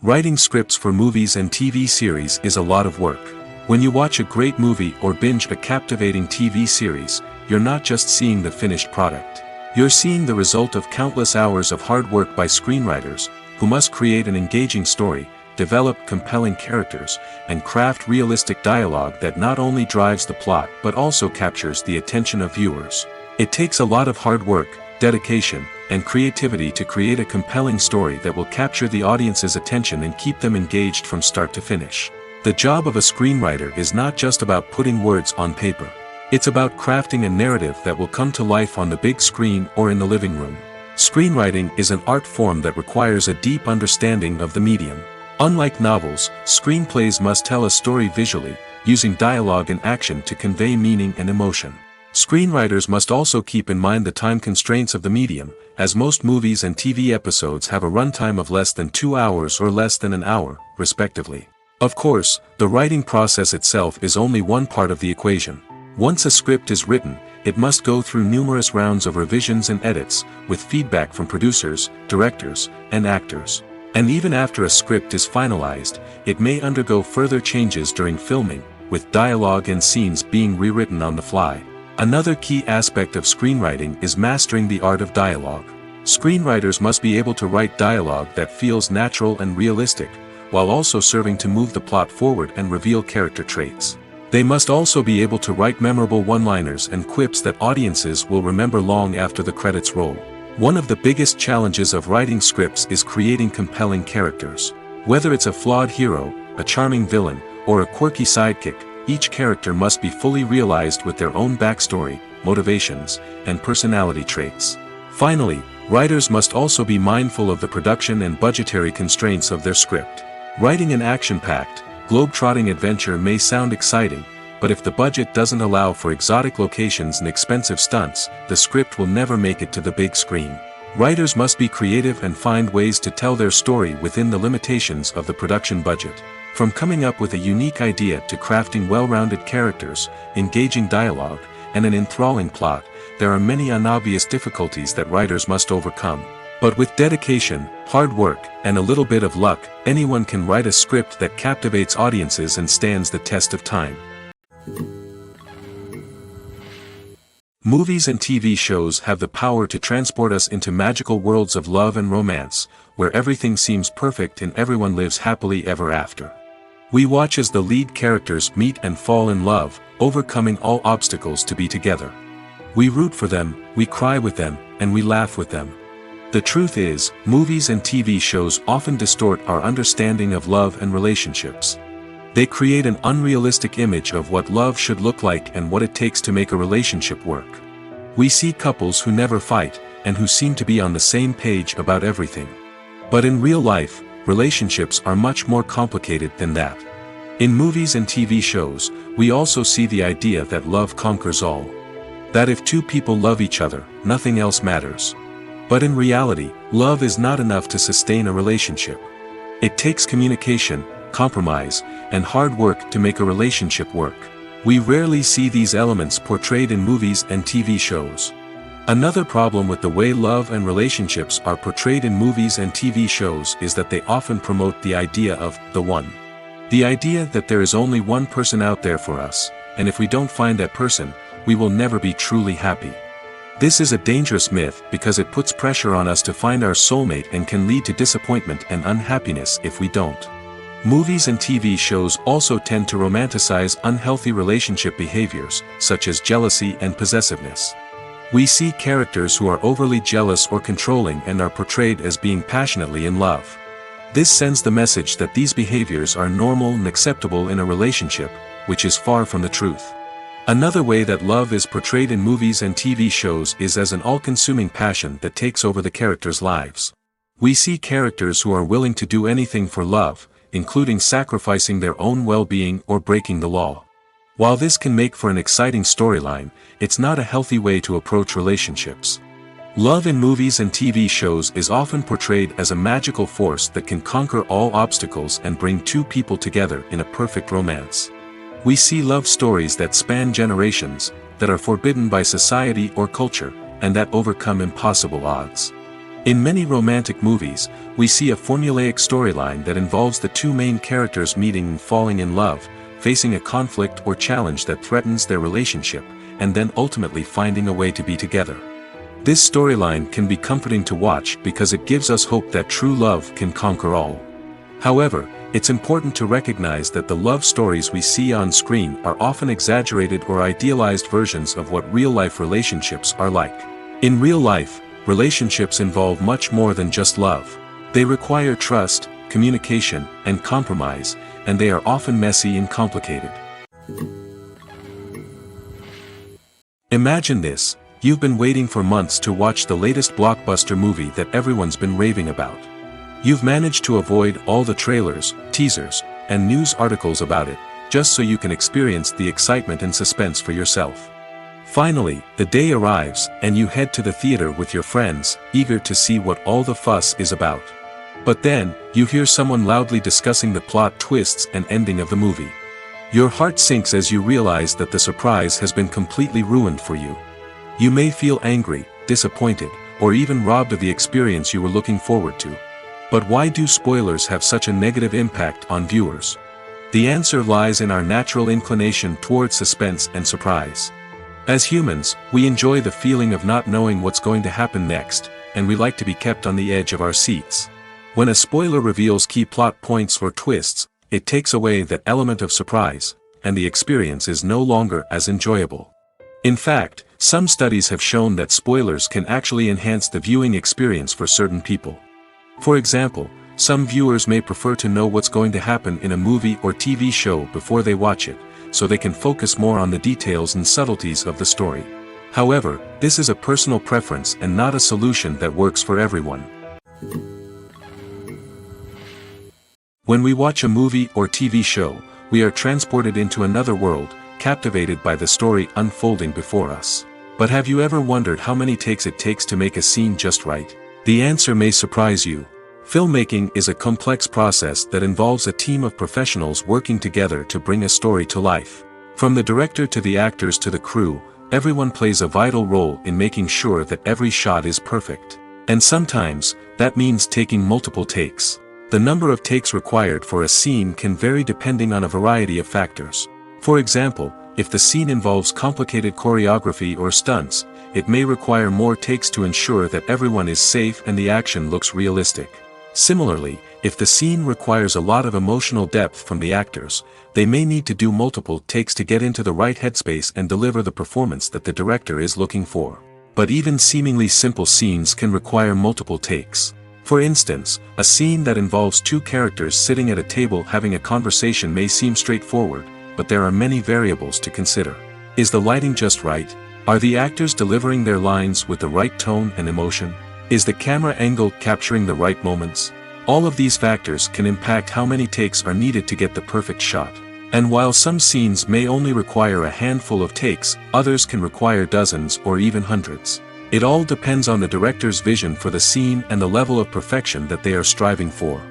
Writing scripts for movies and TV series is a lot of work. When you watch a great movie or binge a captivating TV series, you're not just seeing the finished product. You're seeing the result of countless hours of hard work by screenwriters, who must create an engaging story, develop compelling characters, and craft realistic dialogue that not only drives the plot but also captures the attention of viewers. It takes a lot of hard work, dedication, and creativity to create a compelling story that will capture the audience's attention and keep them engaged from start to finish. The job of a screenwriter is not just about putting words on paper. It's about crafting a narrative that will come to life on the big screen or in the living room. Screenwriting is an art form that requires a deep understanding of the medium. Unlike novels, screenplays must tell a story visually, using dialogue and action to convey meaning and emotion. Screenwriters must also keep in mind the time constraints of the medium, as most movies and TV episodes have a runtime of less than 2 hours or less than an hour, respectively. Of course, the writing process itself is only one part of the equation. Once a script is written, it must go through numerous rounds of revisions and edits, with feedback from producers, directors, and actors. And even after a script is finalized, it may undergo further changes during filming, with dialogue and scenes being rewritten on the fly. Another key aspect of screenwriting is mastering the art of dialogue. Screenwriters must be able to write dialogue that feels natural and realistic, while also serving to move the plot forward and reveal character traits. They must also be able to write memorable one-liners and quips that audiences will remember long after the credits roll. One of the biggest challenges of writing scripts is creating compelling characters. Whether it's a flawed hero, a charming villain, or a quirky sidekick, each character must be fully realized with their own backstory, motivations, and personality traits. Finally, writers must also be mindful of the production and budgetary constraints of their script. Writing an action-packed, globe-trotting adventure may sound exciting, but if the budget doesn't allow for exotic locations and expensive stunts, the script will never make it to the big screen. Writers must be creative and find ways to tell their story within the limitations of the production budget. From coming up with a unique idea to crafting well-rounded characters, engaging dialogue, and an enthralling plot, there are many unobvious difficulties that writers must overcome. But with dedication, hard work, and a little bit of luck, anyone can write a script that captivates audiences and stands the test of time. Movies and TV shows have the power to transport us into magical worlds of love and romance, where everything seems perfect and everyone lives happily ever after. We watch as the lead characters meet and fall in love, overcoming all obstacles to be together. We root for them, we cry with them, and we laugh with them. The truth is, movies and TV shows often distort our understanding of love and relationships. They create an unrealistic image of what love should look like and what it takes to make a relationship work. We see couples who never fight, and who seem to be on the same page about everything. But in real life, relationships are much more complicated than that. In movies and TV shows, we also see the idea that love conquers all. That if two people love each other, nothing else matters. But in reality, love is not enough to sustain a relationship. It takes communication, compromise, and hard work to make a relationship work. We rarely see these elements portrayed in movies and TV shows. Another problem with the way love and relationships are portrayed in movies and TV shows is that they often promote the idea of the one. The idea that there is only one person out there for us, and if we don't find that person, we will never be truly happy. This is a dangerous myth because it puts pressure on us to find our soulmate and can lead to disappointment and unhappiness if we don't. Movies and TV shows also tend to romanticize unhealthy relationship behaviors, such as jealousy and possessiveness. We see characters who are overly jealous or controlling and are portrayed as being passionately in love. This sends the message that these behaviors are normal and acceptable in a relationship, which is far from the truth. Another way that love is portrayed in movies and TV shows is as an all-consuming passion that takes over the characters' lives. We see characters who are willing to do anything for love, including sacrificing their own well-being or breaking the law. While this can make for an exciting storyline, it's not a healthy way to approach relationships. Love in movies and TV shows is often portrayed as a magical force that can conquer all obstacles and bring two people together in a perfect romance. We see love stories that span generations, that are forbidden by society or culture, and that overcome impossible odds. In many romantic movies, we see a formulaic storyline that involves the two main characters meeting and falling in love, facing a conflict or challenge that threatens their relationship, and then ultimately finding a way to be together. This storyline can be comforting to watch because it gives us hope that true love can conquer all. However, it's important to recognize that the love stories we see on screen are often exaggerated or idealized versions of what real-life relationships are like. In real life, relationships involve much more than just love. They require trust, communication, and compromise, and they are often messy and complicated. Imagine this. You've been waiting for months to watch the latest blockbuster movie that everyone's been raving about. You've managed to avoid all the trailers, teasers, and news articles about it, just so you can experience the excitement and suspense for yourself. Finally, the day arrives, and you head to the theater with your friends, eager to see what all the fuss is about. But then, you hear someone loudly discussing the plot twists and ending of the movie. Your heart sinks as you realize that the surprise has been completely ruined for you. You may feel angry, disappointed, or even robbed of the experience you were looking forward to. But why do spoilers have such a negative impact on viewers? The answer lies in our natural inclination toward suspense and surprise. As humans, we enjoy the feeling of not knowing what's going to happen next, and we like to be kept on the edge of our seats. When a spoiler reveals key plot points or twists, it takes away that element of surprise, and the experience is no longer as enjoyable. In fact, some studies have shown that spoilers can actually enhance the viewing experience for certain people. For example, some viewers may prefer to know what's going to happen in a movie or TV show before they watch it, so they can focus more on the details and subtleties of the story. However, this is a personal preference and not a solution that works for everyone. When we watch a movie or TV show, we are transported into another world, captivated by the story unfolding before us. But have you ever wondered how many takes it takes to make a scene just right? The answer may surprise you. Filmmaking is a complex process that involves a team of professionals working together to bring a story to life. From the director to the actors to the crew, everyone plays a vital role in making sure that every shot is perfect. And sometimes, that means taking multiple takes. The number of takes required for a scene can vary depending on a variety of factors. For example, if the scene involves complicated choreography or stunts, it may require more takes to ensure that everyone is safe and the action looks realistic. Similarly, if the scene requires a lot of emotional depth from the actors, they may need to do multiple takes to get into the right headspace and deliver the performance that the director is looking for. But even seemingly simple scenes can require multiple takes. For instance, a scene that involves two characters sitting at a table having a conversation may seem straightforward, but there are many variables to consider. Is the lighting just right? Are the actors delivering their lines with the right tone and emotion? Is the camera angle capturing the right moments? All of these factors can impact how many takes are needed to get the perfect shot. And while some scenes may only require a handful of takes, others can require dozens or even hundreds. It all depends on the director's vision for the scene and the level of perfection that they are striving for.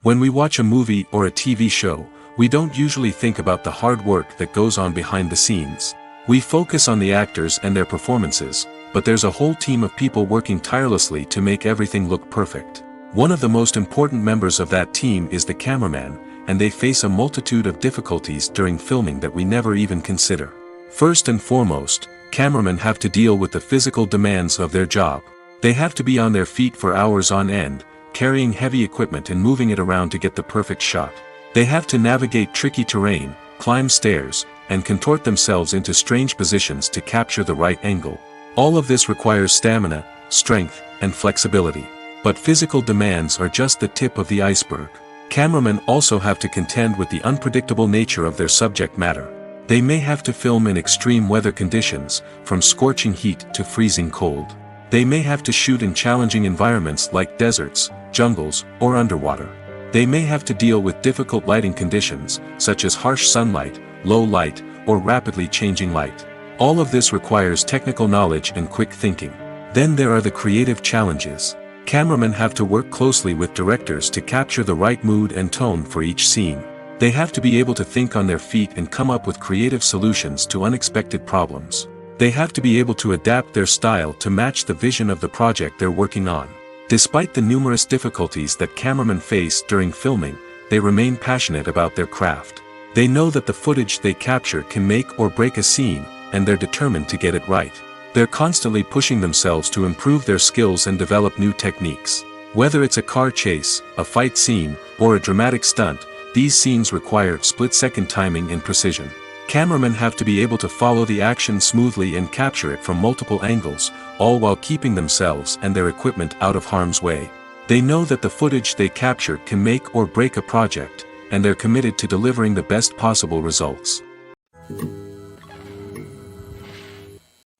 When we watch a movie or a TV show, we don't usually think about the hard work that goes on behind the scenes. We focus on the actors and their performances, but there's a whole team of people working tirelessly to make everything look perfect. One of the most important members of that team is the cameraman, and they face a multitude of difficulties during filming that we never even consider. First and foremost, cameramen have to deal with the physical demands of their job. They have to be on their feet for hours on end, carrying heavy equipment and moving it around to get the perfect shot. They have to navigate tricky terrain, climb stairs, and contort themselves into strange positions to capture the right angle. All of this requires stamina, strength, and flexibility. But physical demands are just the tip of the iceberg. Cameramen also have to contend with the unpredictable nature of their subject matter. They may have to film in extreme weather conditions, from scorching heat to freezing cold. They may have to shoot in challenging environments like deserts, jungles, or underwater. They may have to deal with difficult lighting conditions, such as harsh sunlight, low light, or rapidly changing light. All of this requires technical knowledge and quick thinking. Then there are the creative challenges. Cameramen have to work closely with directors to capture the right mood and tone for each scene. They have to be able to think on their feet and come up with creative solutions to unexpected problems. They have to be able to adapt their style to match the vision of the project they're working on. Despite the numerous difficulties that cameramen face during filming, they remain passionate about their craft. They know that the footage they capture can make or break a scene, and they're determined to get it right. They're constantly pushing themselves to improve their skills and develop new techniques. Whether it's a car chase, a fight scene, or a dramatic stunt, these scenes require split-second timing and precision. Cameramen have to be able to follow the action smoothly and capture it from multiple angles, all while keeping themselves and their equipment out of harm's way. They know that the footage they capture can make or break a project, and they're committed to delivering the best possible results.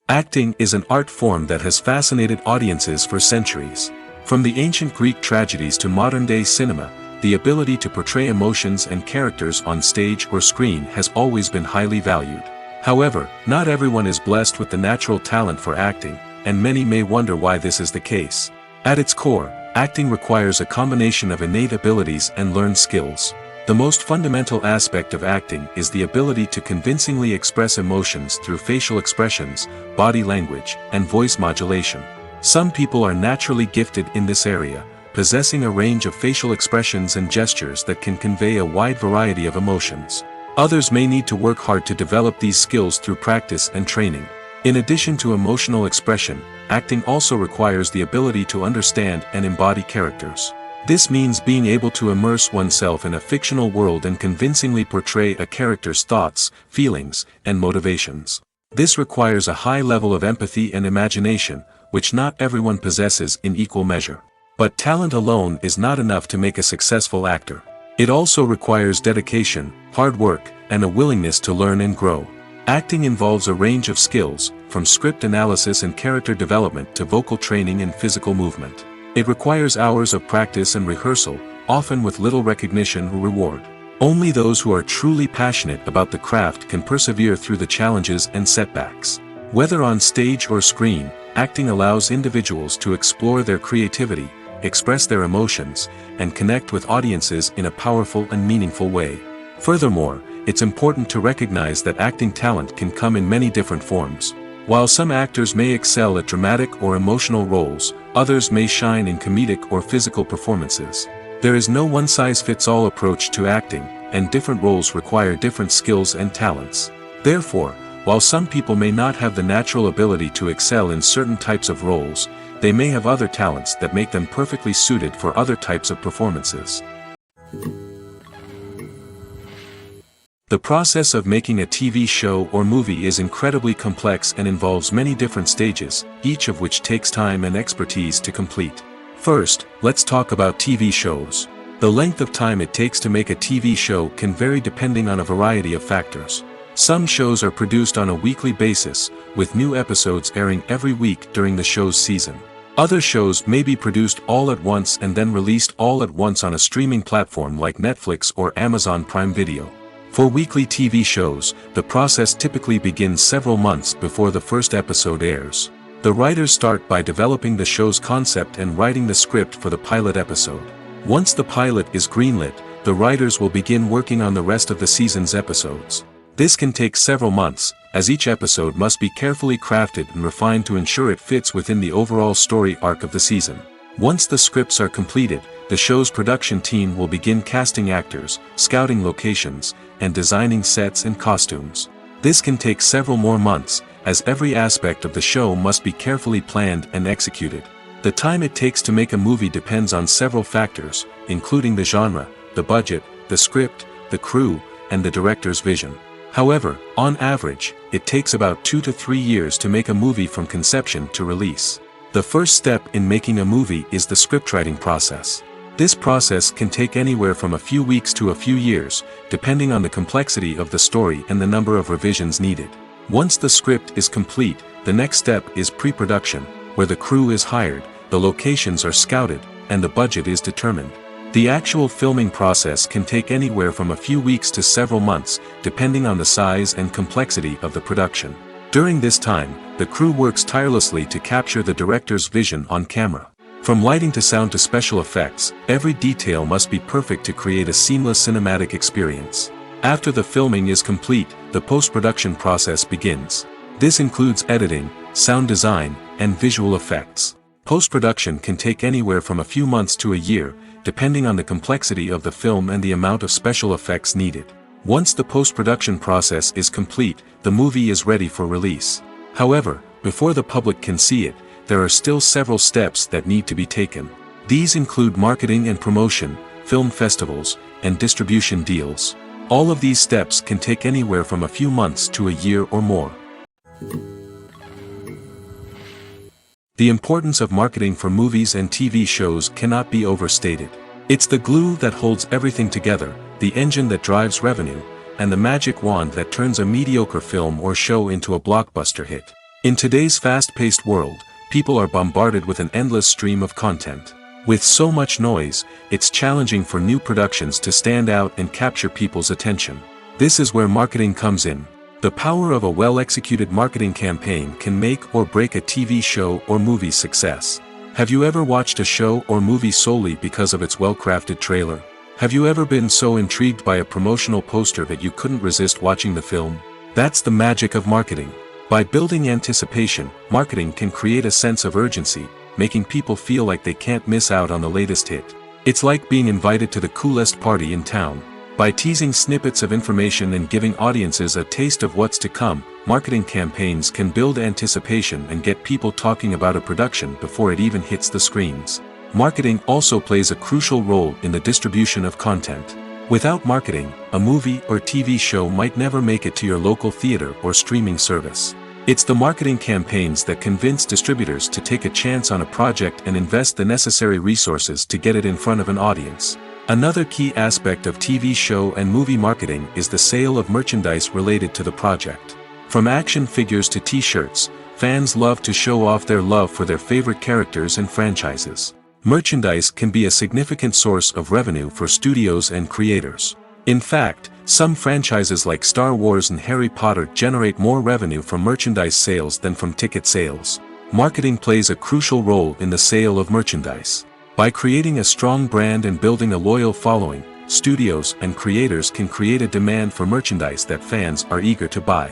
Acting is an art form that has fascinated audiences for centuries. From the ancient Greek tragedies to modern-day cinema, the ability to portray emotions and characters on stage or screen has always been highly valued. However, not everyone is blessed with the natural talent for acting, and many may wonder why this is the case. At its core, acting requires a combination of innate abilities and learned skills. The most fundamental aspect of acting is the ability to convincingly express emotions through facial expressions, body language, and voice modulation. Some people are naturally gifted in this area, possessing a range of facial expressions and gestures that can convey a wide variety of emotions. Others may need to work hard to develop these skills through practice and training. In addition to emotional expression, acting also requires the ability to understand and embody characters. This means being able to immerse oneself in a fictional world and convincingly portray a character's thoughts, feelings, and motivations. This requires a high level of empathy and imagination, which not everyone possesses in equal measure. But talent alone is not enough to make a successful actor. It also requires dedication, hard work, and a willingness to learn and grow. Acting involves a range of skills, from script analysis and character development to vocal training and physical movement. It requires hours of practice and rehearsal, often with little recognition or reward. Only those who are truly passionate about the craft can persevere through the challenges and setbacks. Whether on stage or screen, acting allows individuals to explore their creativity, express their emotions, and connect with audiences in a powerful and meaningful way. Furthermore, it's important to recognize that acting talent can come in many different forms. While some actors may excel at dramatic or emotional roles, others may shine in comedic or physical performances. There is no one-size-fits-all approach to acting, and different roles require different skills and talents. Therefore, while some people may not have the natural ability to excel in certain types of roles, they may have other talents that make them perfectly suited for other types of performances. The process of making a TV show or movie is incredibly complex and involves many different stages, each of which takes time and expertise to complete. First, let's talk about TV shows. The length of time it takes to make a TV show can vary depending on a variety of factors. Some shows are produced on a weekly basis, with new episodes airing every week during the show's season. Other shows may be produced all at once and then released all at once on a streaming platform like Netflix or Amazon Prime Video. For weekly TV shows, the process typically begins several months before the first episode airs. The writers start by developing the show's concept and writing the script for the pilot episode. Once the pilot is greenlit, the writers will begin working on the rest of the season's episodes. This can take several months, as each episode must be carefully crafted and refined to ensure it fits within the overall story arc of the season. Once the scripts are completed, the show's production team will begin casting actors, scouting locations, and designing sets and costumes. This can take several more months, as every aspect of the show must be carefully planned and executed. The time it takes to make a movie depends on several factors, including the genre, the budget, the script, the crew, and the director's vision. However, on average, it takes about 2 to 3 years to make a movie from conception to release. The first step in making a movie is the scriptwriting process. This process can take anywhere from a few weeks to a few years, depending on the complexity of the story and the number of revisions needed. Once the script is complete, the next step is pre-production, where the crew is hired, the locations are scouted, and the budget is determined. The actual filming process can take anywhere from a few weeks to several months, depending on the size and complexity of the production. During this time, the crew works tirelessly to capture the director's vision on camera. From lighting to sound to special effects, every detail must be perfect to create a seamless cinematic experience. After the filming is complete, the post-production process begins. This includes editing, sound design, and visual effects. Post-production can take anywhere from a few months to a year, depending on the complexity of the film and the amount of special effects needed. Once the post-production process is complete, the movie is ready for release. However, before the public can see it, there are still several steps that need to be taken. These include marketing and promotion, film festivals, and distribution deals. All of these steps can take anywhere from a few months to a year or more. The importance of marketing for movies and TV shows cannot be overstated. It's the glue that holds everything together, the engine that drives revenue, and the magic wand that turns a mediocre film or show into a blockbuster hit. In today's fast-paced world, people are bombarded with an endless stream of content. With so much noise, it's challenging for new productions to stand out and capture people's attention. This is where marketing comes in. The power of a well-executed marketing campaign can make or break a TV show or movie's success. Have you ever watched a show or movie solely because of its well-crafted trailer? Have you ever been so intrigued by a promotional poster that you couldn't resist watching the film? That's the magic of marketing. By building anticipation, marketing can create a sense of urgency, making people feel like they can't miss out on the latest hit. It's like being invited to the coolest party in town. By teasing snippets of information and giving audiences a taste of what's to come, marketing campaigns can build anticipation and get people talking about a production before it even hits the screens. Marketing also plays a crucial role in the distribution of content. Without marketing, a movie or TV show might never make it to your local theater or streaming service. It's the marketing campaigns that convince distributors to take a chance on a project and invest the necessary resources to get it in front of an audience. Another key aspect of TV show and movie marketing is the sale of merchandise related to the project. From action figures to t-shirts, fans love to show off their love for their favorite characters and franchises. Merchandise can be a significant source of revenue for studios and creators. In fact, some franchises like Star Wars and Harry Potter generate more revenue from merchandise sales than from ticket sales. Marketing plays a crucial role in the sale of merchandise. By creating a strong brand and building a loyal following, studios and creators can create a demand for merchandise that fans are eager to buy.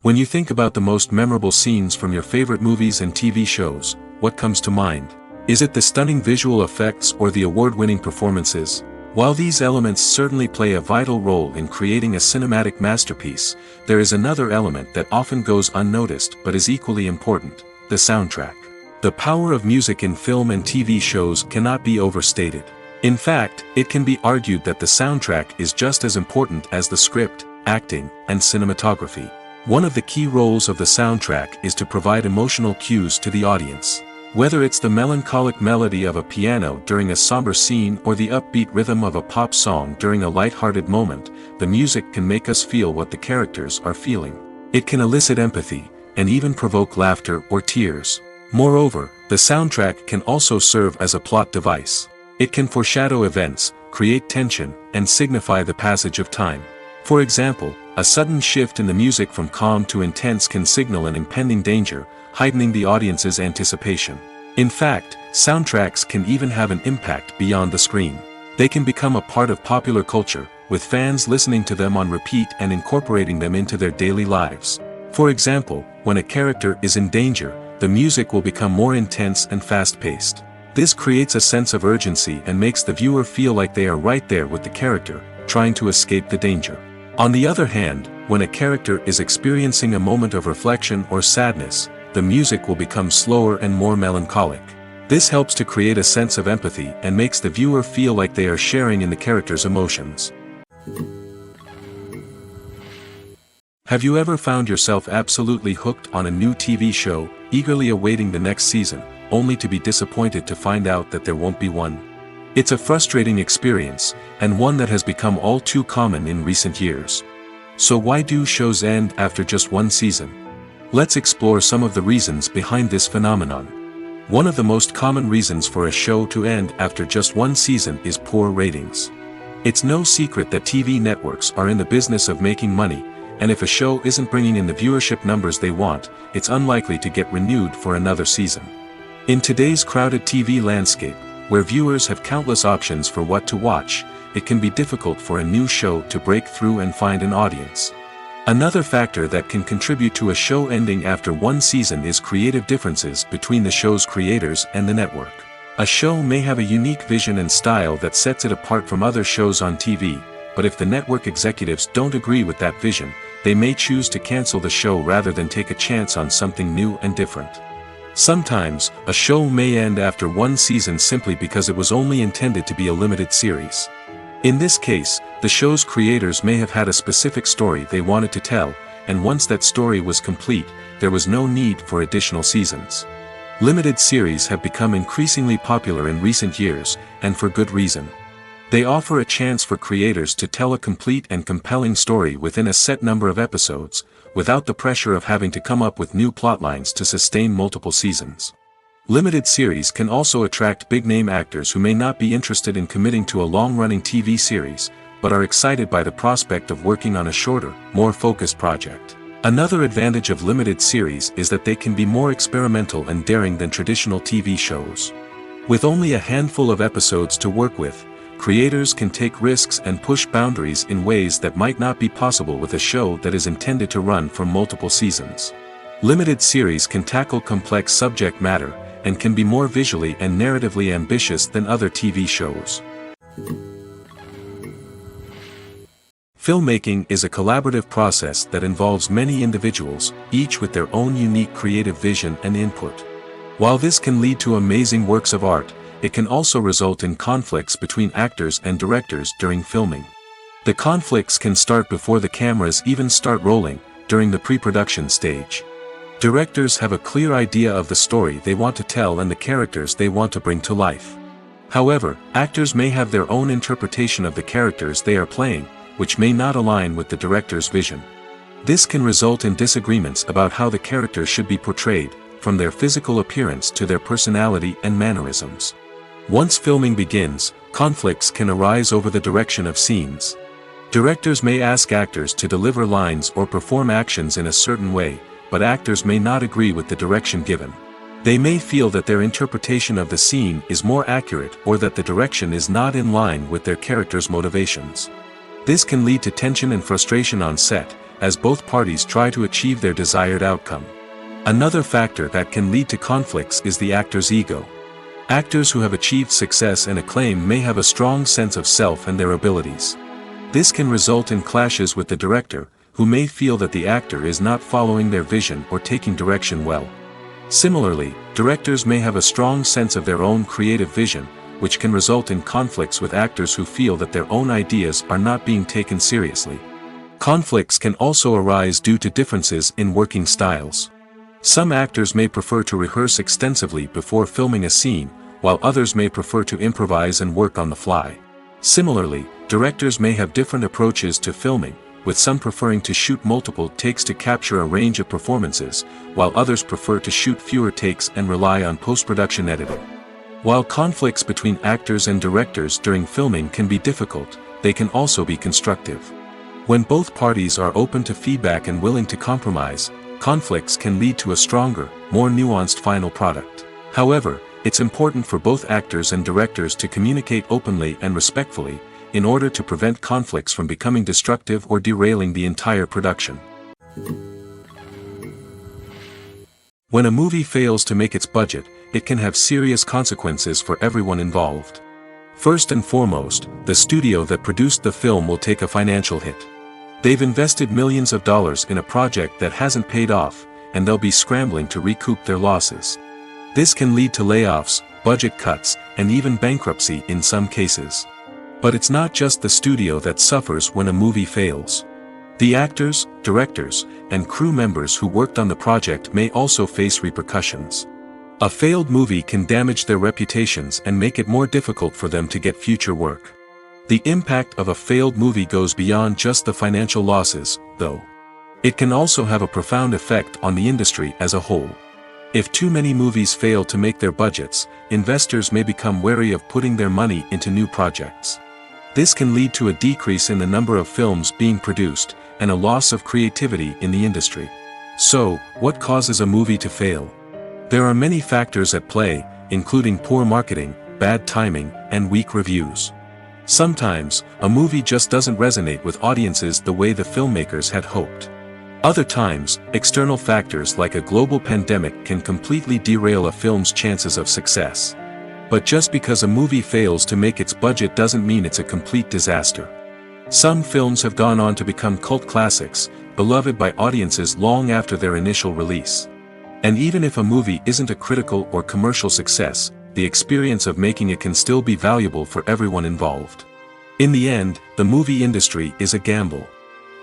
When you think about the most memorable scenes from your favorite movies and TV shows, what comes to mind? Is it the stunning visual effects or the award-winning performances? While these elements certainly play a vital role in creating a cinematic masterpiece, there is another element that often goes unnoticed but is equally important: the soundtrack. The power of music in film and TV shows cannot be overstated. In fact, it can be argued that the soundtrack is just as important as the script, acting, and cinematography. One of the key roles of the soundtrack is to provide emotional cues to the audience. Whether it's the melancholic melody of a piano during a somber scene or the upbeat rhythm of a pop song during a light-hearted moment, the music can make us feel what the characters are feeling. It can elicit empathy, and even provoke laughter or tears. Moreover, the soundtrack can also serve as a plot device. It can foreshadow events, create tension, and signify the passage of time. For example, a sudden shift in the music from calm to intense can signal an impending danger, heightening the audience's anticipation. In fact, soundtracks can even have an impact beyond the screen. They can become a part of popular culture, with fans listening to them on repeat and incorporating them into their daily lives. For example, when a character is in danger, the music will become more intense and fast-paced. This creates a sense of urgency and makes the viewer feel like they are right there with the character, trying to escape the danger. On the other hand, when a character is experiencing a moment of reflection or sadness, the music will become slower and more melancholic. This helps to create a sense of empathy and makes the viewer feel like they are sharing in the character's emotions. Have you ever found yourself absolutely hooked on a new TV show, eagerly awaiting the next season, only to be disappointed to find out that there won't be one? It's a frustrating experience, and one that has become all too common in recent years. So why do shows end after just one season? Let's explore some of the reasons behind this phenomenon. One of the most common reasons for a show to end after just one season is poor ratings. It's no secret that TV networks are in the business of making money, and if a show isn't bringing in the viewership numbers they want, it's unlikely to get renewed for another season. In today's crowded TV landscape, where viewers have countless options for what to watch, it can be difficult for a new show to break through and find an audience. Another factor that can contribute to a show ending after one season is creative differences between the show's creators and the network. A show may have a unique vision and style that sets it apart from other shows on TV, but if the network executives don't agree with that vision, they may choose to cancel the show rather than take a chance on something new and different. Sometimes, a show may end after one season simply because it was only intended to be a limited series. In this case, the show's creators may have had a specific story they wanted to tell, and once that story was complete, there was no need for additional seasons. Limited series have become increasingly popular in recent years, and for good reason. They offer a chance for creators to tell a complete and compelling story within a set number of episodes, without the pressure of having to come up with new plotlines to sustain multiple seasons. Limited series can also attract big-name actors who may not be interested in committing to a long-running TV series, but are excited by the prospect of working on a shorter, more focused project. Another advantage of limited series is that they can be more experimental and daring than traditional TV shows. With only a handful of episodes to work with, creators can take risks and push boundaries in ways that might not be possible with a show that is intended to run for multiple seasons. Limited series can tackle complex subject matter, and can be more visually and narratively ambitious than other TV shows. Filmmaking is a collaborative process that involves many individuals, each with their own unique creative vision and input. While this can lead to amazing works of art, it can also result in conflicts between actors and directors during filming. The conflicts can start before the cameras even start rolling, during the pre-production stage. Directors have a clear idea of the story they want to tell and the characters they want to bring to life. However, actors may have their own interpretation of the characters they are playing, which may not align with the director's vision. This can result in disagreements about how the characters should be portrayed, from their physical appearance to their personality and mannerisms. Once filming begins, conflicts can arise over the direction of scenes. Directors may ask actors to deliver lines or perform actions in a certain way, but actors may not agree with the direction given. They may feel that their interpretation of the scene is more accurate or that the direction is not in line with their character's motivations. This can lead to tension and frustration on set, as both parties try to achieve their desired outcome. Another factor that can lead to conflicts is the actor's ego. Actors who have achieved success and acclaim may have a strong sense of self and their abilities. This can result in clashes with the director, who may feel that the actor is not following their vision or taking direction well. Similarly, directors may have a strong sense of their own creative vision, which can result in conflicts with actors who feel that their own ideas are not being taken seriously. Conflicts can also arise due to differences in working styles. Some actors may prefer to rehearse extensively before filming a scene, while others may prefer to improvise and work on the fly. Similarly, directors may have different approaches to filming, with some preferring to shoot multiple takes to capture a range of performances, while others prefer to shoot fewer takes and rely on post-production editing. While conflicts between actors and directors during filming can be difficult, they can also be constructive. When both parties are open to feedback and willing to compromise, conflicts can lead to a stronger, more nuanced final product. However, it's important for both actors and directors to communicate openly and respectfully, in order to prevent conflicts from becoming destructive or derailing the entire production. When a movie fails to make its budget, it can have serious consequences for everyone involved. First and foremost, the studio that produced the film will take a financial hit. They've invested millions of dollars in a project that hasn't paid off, and they'll be scrambling to recoup their losses. This can lead to layoffs, budget cuts, and even bankruptcy in some cases. But it's not just the studio that suffers when a movie fails. The actors, directors, and crew members who worked on the project may also face repercussions. A failed movie can damage their reputations and make it more difficult for them to get future work. The impact of a failed movie goes beyond just the financial losses, though. It can also have a profound effect on the industry as a whole. If too many movies fail to make their budgets, investors may become wary of putting their money into new projects. This can lead to a decrease in the number of films being produced, and a loss of creativity in the industry. So, what causes a movie to fail? There are many factors at play, including poor marketing, bad timing, and weak reviews. Sometimes, a movie just doesn't resonate with audiences the way the filmmakers had hoped. Other times, external factors like a global pandemic can completely derail a film's chances of success. But just because a movie fails to make its budget doesn't mean it's a complete disaster. Some films have gone on to become cult classics, beloved by audiences long after their initial release. And even if a movie isn't a critical or commercial success, the experience of making it can still be valuable for everyone involved. In the end, the movie industry is a gamble.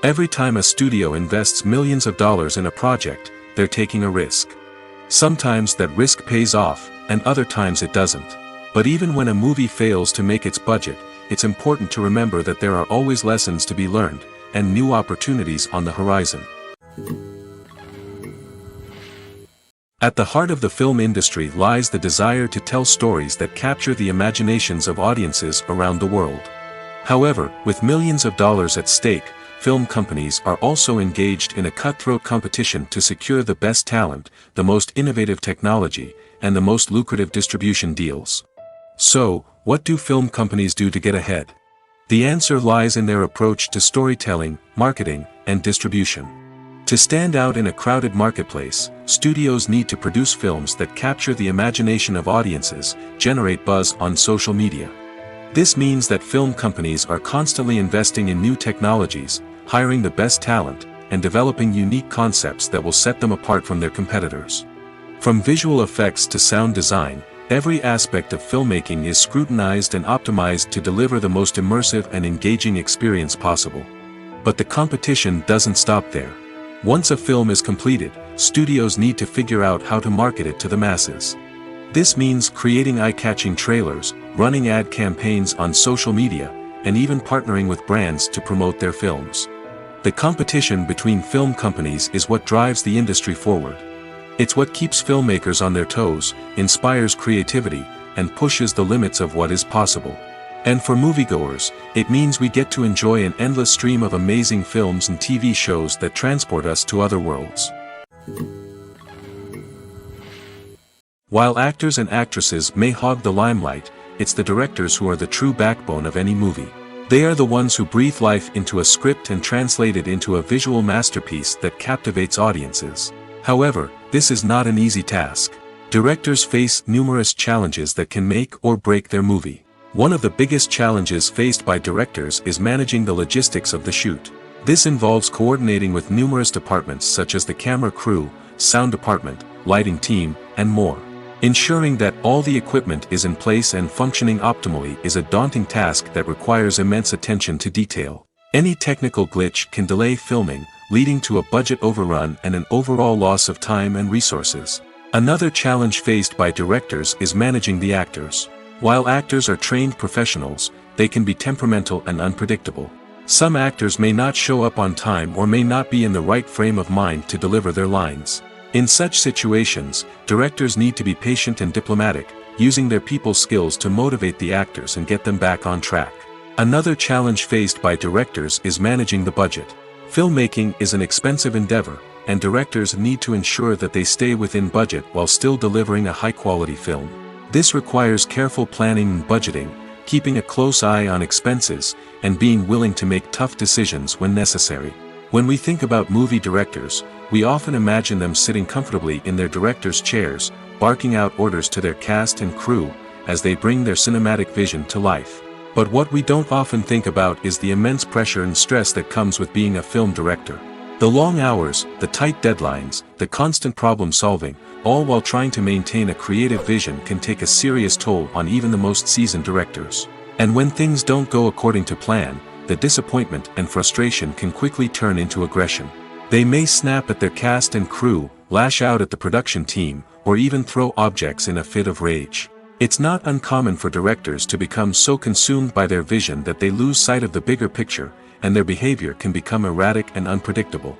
Every time a studio invests millions of dollars in a project, they're taking a risk. Sometimes that risk pays off, and other times it doesn't. But even when a movie fails to make its budget, it's important to remember that there are always lessons to be learned, and new opportunities on the horizon. At the heart of the film industry lies the desire to tell stories that capture the imaginations of audiences around the world. However, with millions of dollars at stake, film companies are also engaged in a cutthroat competition to secure the best talent, the most innovative technology, and the most lucrative distribution deals. So, what do film companies do to get ahead? The answer lies in their approach to storytelling, marketing, and distribution. To stand out in a crowded marketplace, studios need to produce films that capture the imagination of audiences, generate buzz on social media. This means that film companies are constantly investing in new technologies, hiring the best talent, and developing unique concepts that will set them apart from their competitors. From visual effects to sound design, every aspect of filmmaking is scrutinized and optimized to deliver the most immersive and engaging experience possible. But the competition doesn't stop there. Once a film is completed, studios need to figure out how to market it to the masses. This means creating eye-catching trailers, running ad campaigns on social media, and even partnering with brands to promote their films. The competition between film companies is what drives the industry forward. It's what keeps filmmakers on their toes, inspires creativity, and pushes the limits of what is possible. And for moviegoers, it means we get to enjoy an endless stream of amazing films and TV shows that transport us to other worlds. While actors and actresses may hog the limelight, it's the directors who are the true backbone of any movie. They are the ones who breathe life into a script and translate it into a visual masterpiece that captivates audiences. However, this is not an easy task. Directors face numerous challenges that can make or break their movie. One of the biggest challenges faced by directors is managing the logistics of the shoot. This involves coordinating with numerous departments such as the camera crew, sound department, lighting team, and more. Ensuring that all the equipment is in place and functioning optimally is a daunting task that requires immense attention to detail. Any technical glitch can delay filming, leading to a budget overrun and an overall loss of time and resources. Another challenge faced by directors is managing the actors. While actors are trained professionals, they can be temperamental and unpredictable. Some actors may not show up on time or may not be in the right frame of mind to deliver their lines. In such situations, directors need to be patient and diplomatic, using their people skills to motivate the actors and get them back on track. Another challenge faced by directors is managing the budget. Filmmaking is an expensive endeavor, and directors need to ensure that they stay within budget while still delivering a high-quality film. This requires careful planning and budgeting, keeping a close eye on expenses, and being willing to make tough decisions when necessary. When we think about movie directors, we often imagine them sitting comfortably in their director's chairs, barking out orders to their cast and crew, as they bring their cinematic vision to life. But what we don't often think about is the immense pressure and stress that comes with being a film director. The long hours, the tight deadlines, the constant problem solving, all while trying to maintain a creative vision can take a serious toll on even the most seasoned directors. And when things don't go according to plan, the disappointment and frustration can quickly turn into aggression. They may snap at their cast and crew, lash out at the production team, or even throw objects in a fit of rage. It's not uncommon for directors to become so consumed by their vision that they lose sight of the bigger picture, and their behavior can become erratic and unpredictable.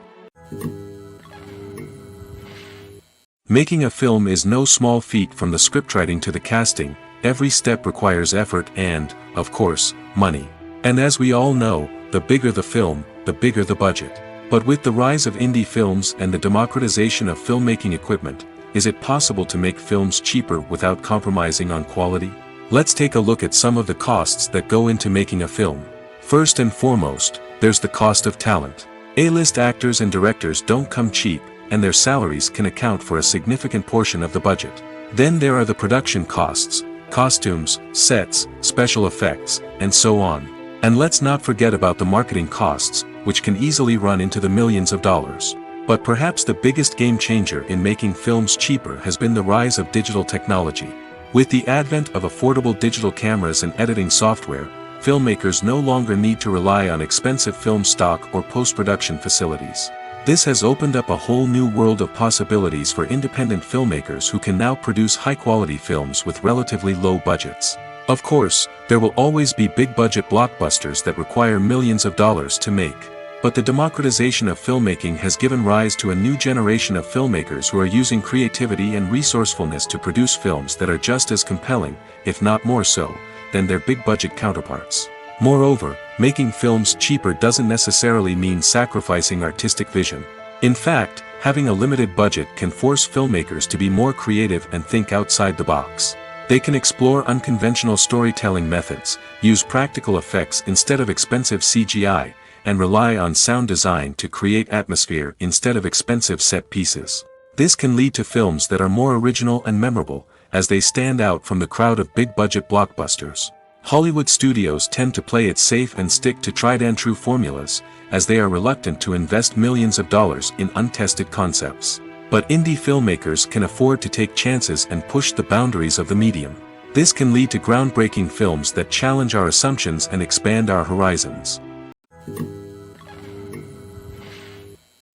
Making a film is no small feat. From the scriptwriting to the casting, every step requires effort and, of course, money. And as we all know, the bigger the film, the bigger the budget. But with the rise of indie films and the democratization of filmmaking equipment, is it possible to make films cheaper without compromising on quality? Let's take a look at some of the costs that go into making a film. First and foremost, there's the cost of talent. A-list actors and directors don't come cheap, and their salaries can account for a significant portion of the budget. Then there are the production costs, costumes, sets, special effects, and so on. And let's not forget about the marketing costs, which can easily run into the millions of dollars. But perhaps the biggest game changer in making films cheaper has been the rise of digital technology. With the advent of affordable digital cameras and editing software, filmmakers no longer need to rely on expensive film stock or post-production facilities. This has opened up a whole new world of possibilities for independent filmmakers who can now produce high-quality films with relatively low budgets. Of course, there will always be big-budget blockbusters that require millions of dollars to make. But the democratization of filmmaking has given rise to a new generation of filmmakers who are using creativity and resourcefulness to produce films that are just as compelling, if not more so, than their big-budget counterparts. Moreover, making films cheaper doesn't necessarily mean sacrificing artistic vision. In fact, having a limited budget can force filmmakers to be more creative and think outside the box. They can explore unconventional storytelling methods, use practical effects instead of expensive CGI, and rely on sound design to create atmosphere instead of expensive set pieces. This can lead to films that are more original and memorable, as they stand out from the crowd of big-budget blockbusters. Hollywood studios tend to play it safe and stick to tried-and-true formulas, as they are reluctant to invest millions of dollars in untested concepts. But indie filmmakers can afford to take chances and push the boundaries of the medium. This can lead to groundbreaking films that challenge our assumptions and expand our horizons.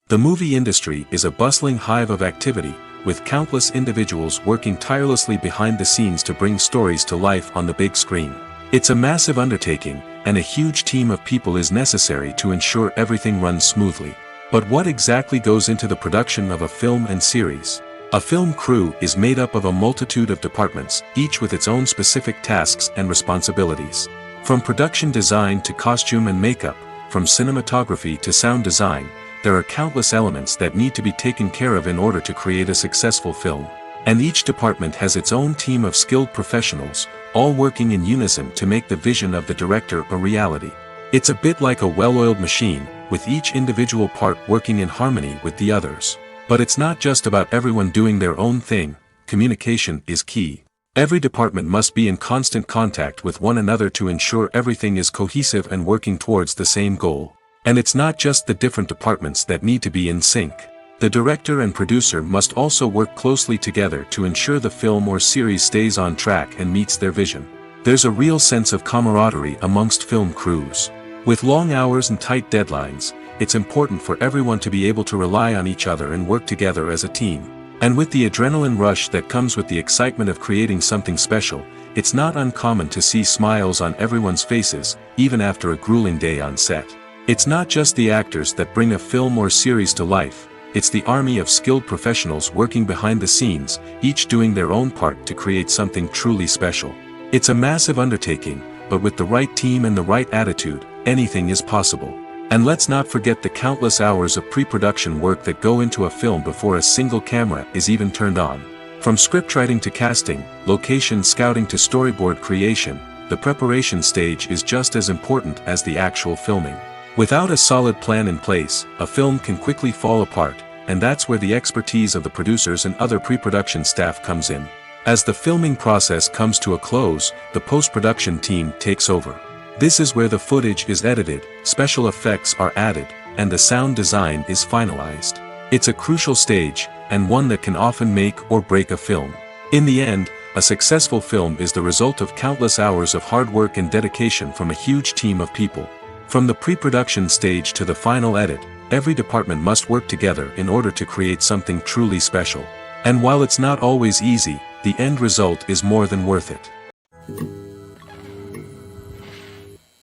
The movie industry is a bustling hive of activity, with countless individuals working tirelessly behind the scenes to bring stories to life on the big screen. It's a massive undertaking, and a huge team of people is necessary to ensure everything runs smoothly. But what exactly goes into the production of a film and series? A film crew is made up of a multitude of departments, each with its own specific tasks and responsibilities. From production design to costume and makeup, from cinematography to sound design, there are countless elements that need to be taken care of in order to create a successful film. And each department has its own team of skilled professionals, all working in unison to make the vision of the director a reality. It's a bit like a well-oiled machine, with each individual part working in harmony with the others. But it's not just about everyone doing their own thing. Communication is key. Every department must be in constant contact with one another to ensure everything is cohesive and working towards the same goal. And it's not just the different departments that need to be in sync. The director and producer must also work closely together to ensure the film or series stays on track and meets their vision. There's a real sense of camaraderie amongst film crews. With long hours and tight deadlines, it's important for everyone to be able to rely on each other and work together as a team. And with the adrenaline rush that comes with the excitement of creating something special, it's not uncommon to see smiles on everyone's faces, even after a grueling day on set. It's not just the actors that bring a film or series to life, it's the army of skilled professionals working behind the scenes, each doing their own part to create something truly special. It's a massive undertaking, but with the right team and the right attitude, anything is possible. And let's not forget the countless hours of pre-production work that go into a film before a single camera is even turned on. From scriptwriting to casting, location scouting to storyboard creation, the preparation stage is just as important as the actual filming. Without a solid plan in place, a film can quickly fall apart, and that's where the expertise of the producers and other pre-production staff comes in. As the filming process comes to a close, the post-production team takes over. This is where the footage is edited, special effects are added, and the sound design is finalized. It's a crucial stage, and one that can often make or break a film. In the end, a successful film is the result of countless hours of hard work and dedication from a huge team of people. From the pre-production stage to the final edit, every department must work together in order to create something truly special. And while it's not always easy, the end result is more than worth it.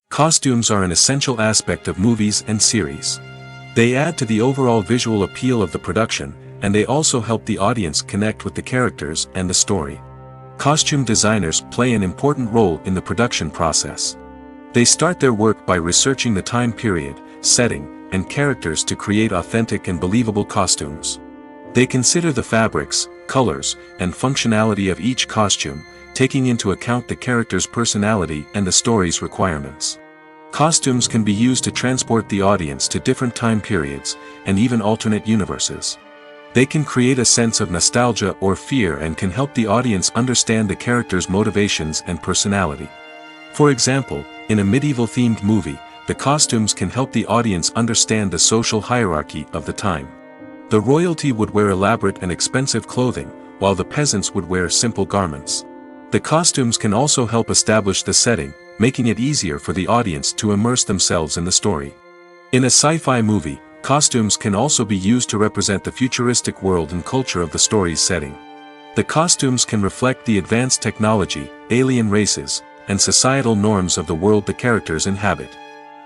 Costumes are an essential aspect of movies and series. They add to the overall visual appeal of the production, and they also help the audience connect with the characters and the story. Costume designers play an important role in the production process. They start their work by researching the time period, setting, and characters to create authentic and believable costumes. They consider the fabrics, colors, and functionality of each costume, taking into account the character's personality and the story's requirements. Costumes can be used to transport the audience to different time periods, and even alternate universes. They can create a sense of nostalgia or fear and can help the audience understand the character's motivations and personality. For example, in a medieval-themed movie, the costumes can help the audience understand the social hierarchy of the time. The royalty would wear elaborate and expensive clothing, while the peasants would wear simple garments. The costumes can also help establish the setting, making it easier for the audience to immerse themselves in the story. In a sci-fi movie, costumes can also be used to represent the futuristic world and culture of the story's setting. The costumes can reflect the advanced technology, alien races, and societal norms of the world the characters inhabit.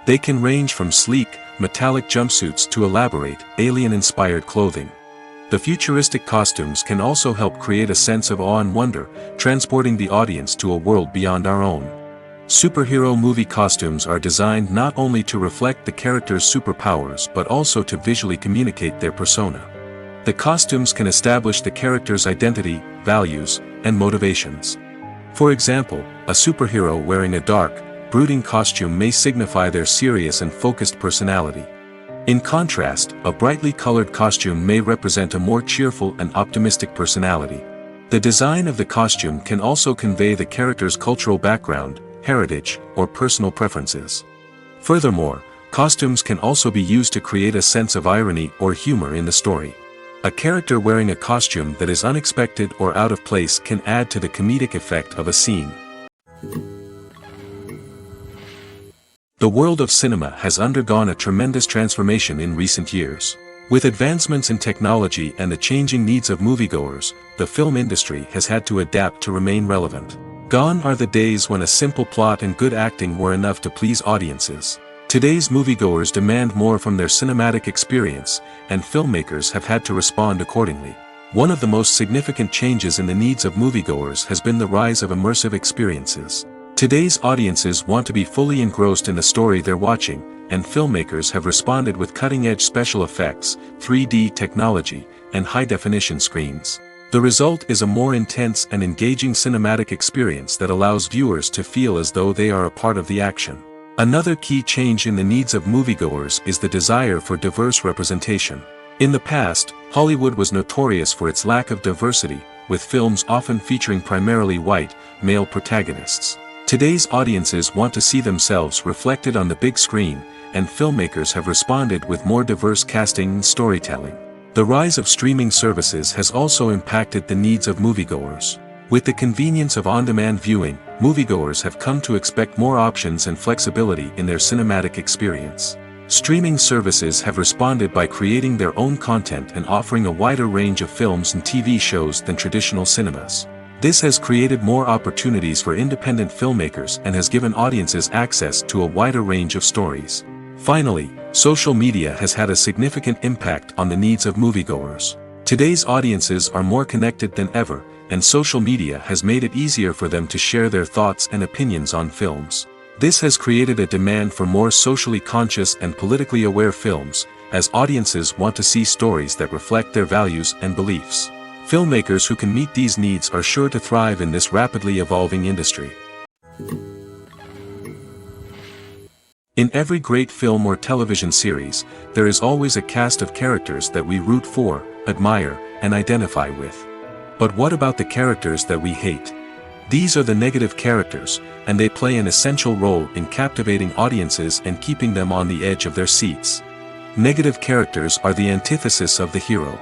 They can range from sleek, metallic jumpsuits to elaborate, alien-inspired clothing. The futuristic costumes can also help create a sense of awe and wonder, transporting the audience to a world beyond our own. Superhero movie costumes are designed not only to reflect the character's superpowers but also to visually communicate their persona. The costumes can establish the character's identity, values, and motivations. For example, a superhero wearing a dark, brooding costume may signify their serious and focused personality. In contrast, a brightly colored costume may represent a more cheerful and optimistic personality. The design of the costume can also convey the character's cultural background, heritage, or personal preferences. Furthermore, costumes can also be used to create a sense of irony or humor in the story. A character wearing a costume that is unexpected or out of place can add to the comedic effect of a scene. The world of cinema has undergone a tremendous transformation in recent years. With advancements in technology and the changing needs of moviegoers, the film industry has had to adapt to remain relevant. Gone are the days when a simple plot and good acting were enough to please audiences. Today's moviegoers demand more from their cinematic experience, and filmmakers have had to respond accordingly. One of the most significant changes in the needs of moviegoers has been the rise of immersive experiences. Today's audiences want to be fully engrossed in the story they're watching, and filmmakers have responded with cutting-edge special effects, 3D technology, and high-definition screens. The result is a more intense and engaging cinematic experience that allows viewers to feel as though they are a part of the action. Another key change in the needs of moviegoers is the desire for diverse representation. In the past, Hollywood was notorious for its lack of diversity, with films often featuring primarily white, male protagonists. Today's audiences want to see themselves reflected on the big screen, and filmmakers have responded with more diverse casting and storytelling. The rise of streaming services has also impacted the needs of moviegoers. With the convenience of on-demand viewing, moviegoers have come to expect more options and flexibility in their cinematic experience. Streaming services have responded by creating their own content and offering a wider range of films and TV shows than traditional cinemas. This has created more opportunities for independent filmmakers and has given audiences access to a wider range of stories. Finally, social media has had a significant impact on the needs of moviegoers. Today's audiences are more connected than ever, and social media has made it easier for them to share their thoughts and opinions on films. This has created a demand for more socially conscious and politically aware films, as audiences want to see stories that reflect their values and beliefs. Filmmakers who can meet these needs are sure to thrive in this rapidly evolving industry. In every great film or television series, there is always a cast of characters that we root for, admire, and identify with. But what about the characters that we hate? These are the negative characters, and they play an essential role in captivating audiences and keeping them on the edge of their seats. Negative characters are the antithesis of the hero.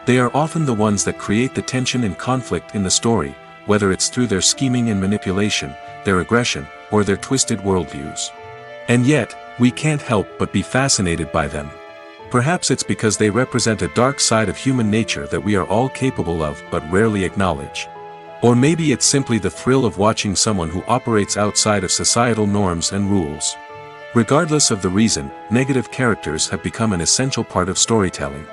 They are often the ones that create the tension and conflict in the story, whether it's through their scheming and manipulation, their aggression, or their twisted worldviews. And yet, we can't help but be fascinated by them. Perhaps it's because they represent a dark side of human nature that we are all capable of but rarely acknowledge. Or maybe it's simply the thrill of watching someone who operates outside of societal norms and rules. Regardless of the reason, negative characters have become an essential part of storytelling.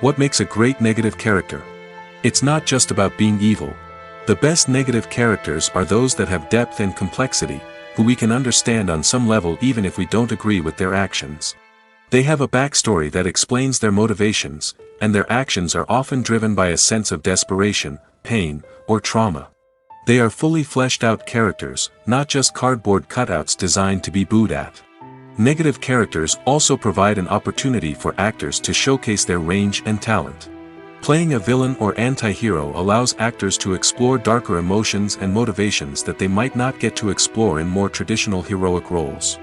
What makes a great negative character? It's not just about being evil. The best negative characters are those that have depth and complexity, who we can understand on some level even if we don't agree with their actions. They have a backstory that explains their motivations, and their actions are often driven by a sense of desperation, pain, or trauma. They are fully fleshed out characters, not just cardboard cutouts designed to be booed at. Negative characters also provide an opportunity for actors to showcase their range and talent. Playing a villain or anti-hero allows actors to explore darker emotions and motivations that they might not get to explore in more traditional heroic roles.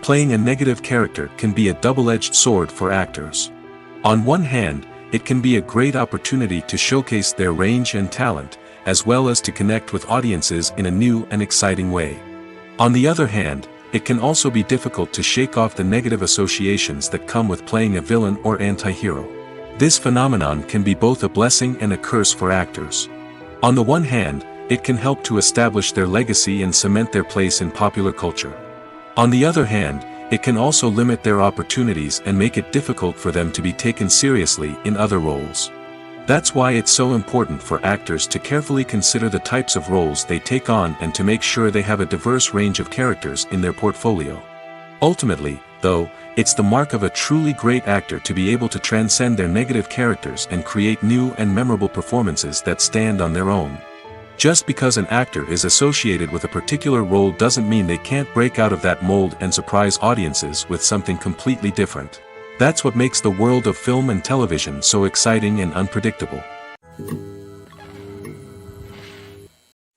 Playing a negative character can be a double-edged sword for actors. On one hand, it can be a great opportunity to showcase their range and talent, as well as to connect with audiences in a new and exciting way. On the other hand, it can also be difficult to shake off the negative associations that come with playing a villain or anti-hero. This phenomenon can be both a blessing and a curse for actors. On the one hand, it can help to establish their legacy and cement their place in popular culture. On the other hand, it can also limit their opportunities and make it difficult for them to be taken seriously in other roles. That's why it's so important for actors to carefully consider the types of roles they take on and to make sure they have a diverse range of characters in their portfolio. Ultimately, though, it's the mark of a truly great actor to be able to transcend their negative characters and create new and memorable performances that stand on their own. Just because an actor is associated with a particular role doesn't mean they can't break out of that mold and surprise audiences with something completely different. That's what makes the world of film and television so exciting and unpredictable.